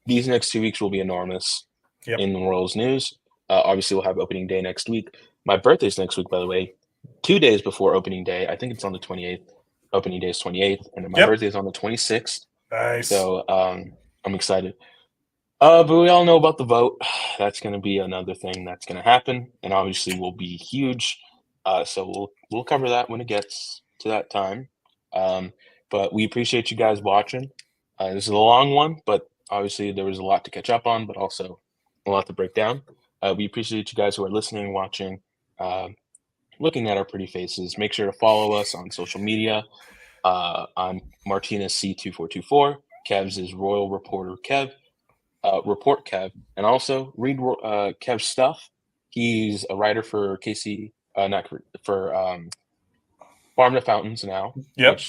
these next 2 weeks will be enormous in the Royals news. Obviously we'll have opening day next week. My birthday's next week, by the way, 2 days before opening day. I think it's on the 28th. Opening day is 28th, and my birthday is on the 26th. Nice. So I'm excited. But we all know about the vote. That's going to be another thing that's going to happen, and obviously will be huge. So we'll cover that when it gets to that time. But we appreciate you guys watching. This is a long one, but obviously there was a lot to catch up on, but also a lot to break down. We appreciate you guys who are listening, watching, looking at our pretty faces. Make sure to follow us on social media. I'm Martinez C2424. Kev's is Royal Reporter Kev. Report Kev, and also read Kev's stuff. He's a writer for KC, not for Farm to Fountains now. Yep.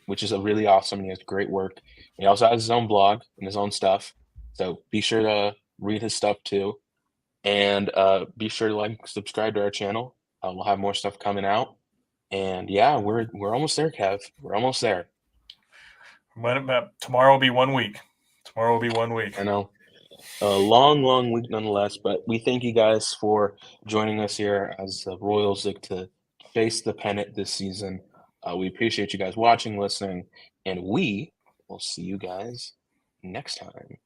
Which is a really awesome. He has great work. He also has his own blog and his own stuff. So be sure to read his stuff too, and be sure to like, subscribe to our channel. We'll have more stuff coming out, and yeah, we're almost there, Kev. We're almost there. Tomorrow will be 1 week. Tomorrow will be 1 week. I know. A long week nonetheless, but we thank you guys for joining us here as the Royals look to face the pennant this season. We appreciate you guys watching, listening, and we will see you guys next time.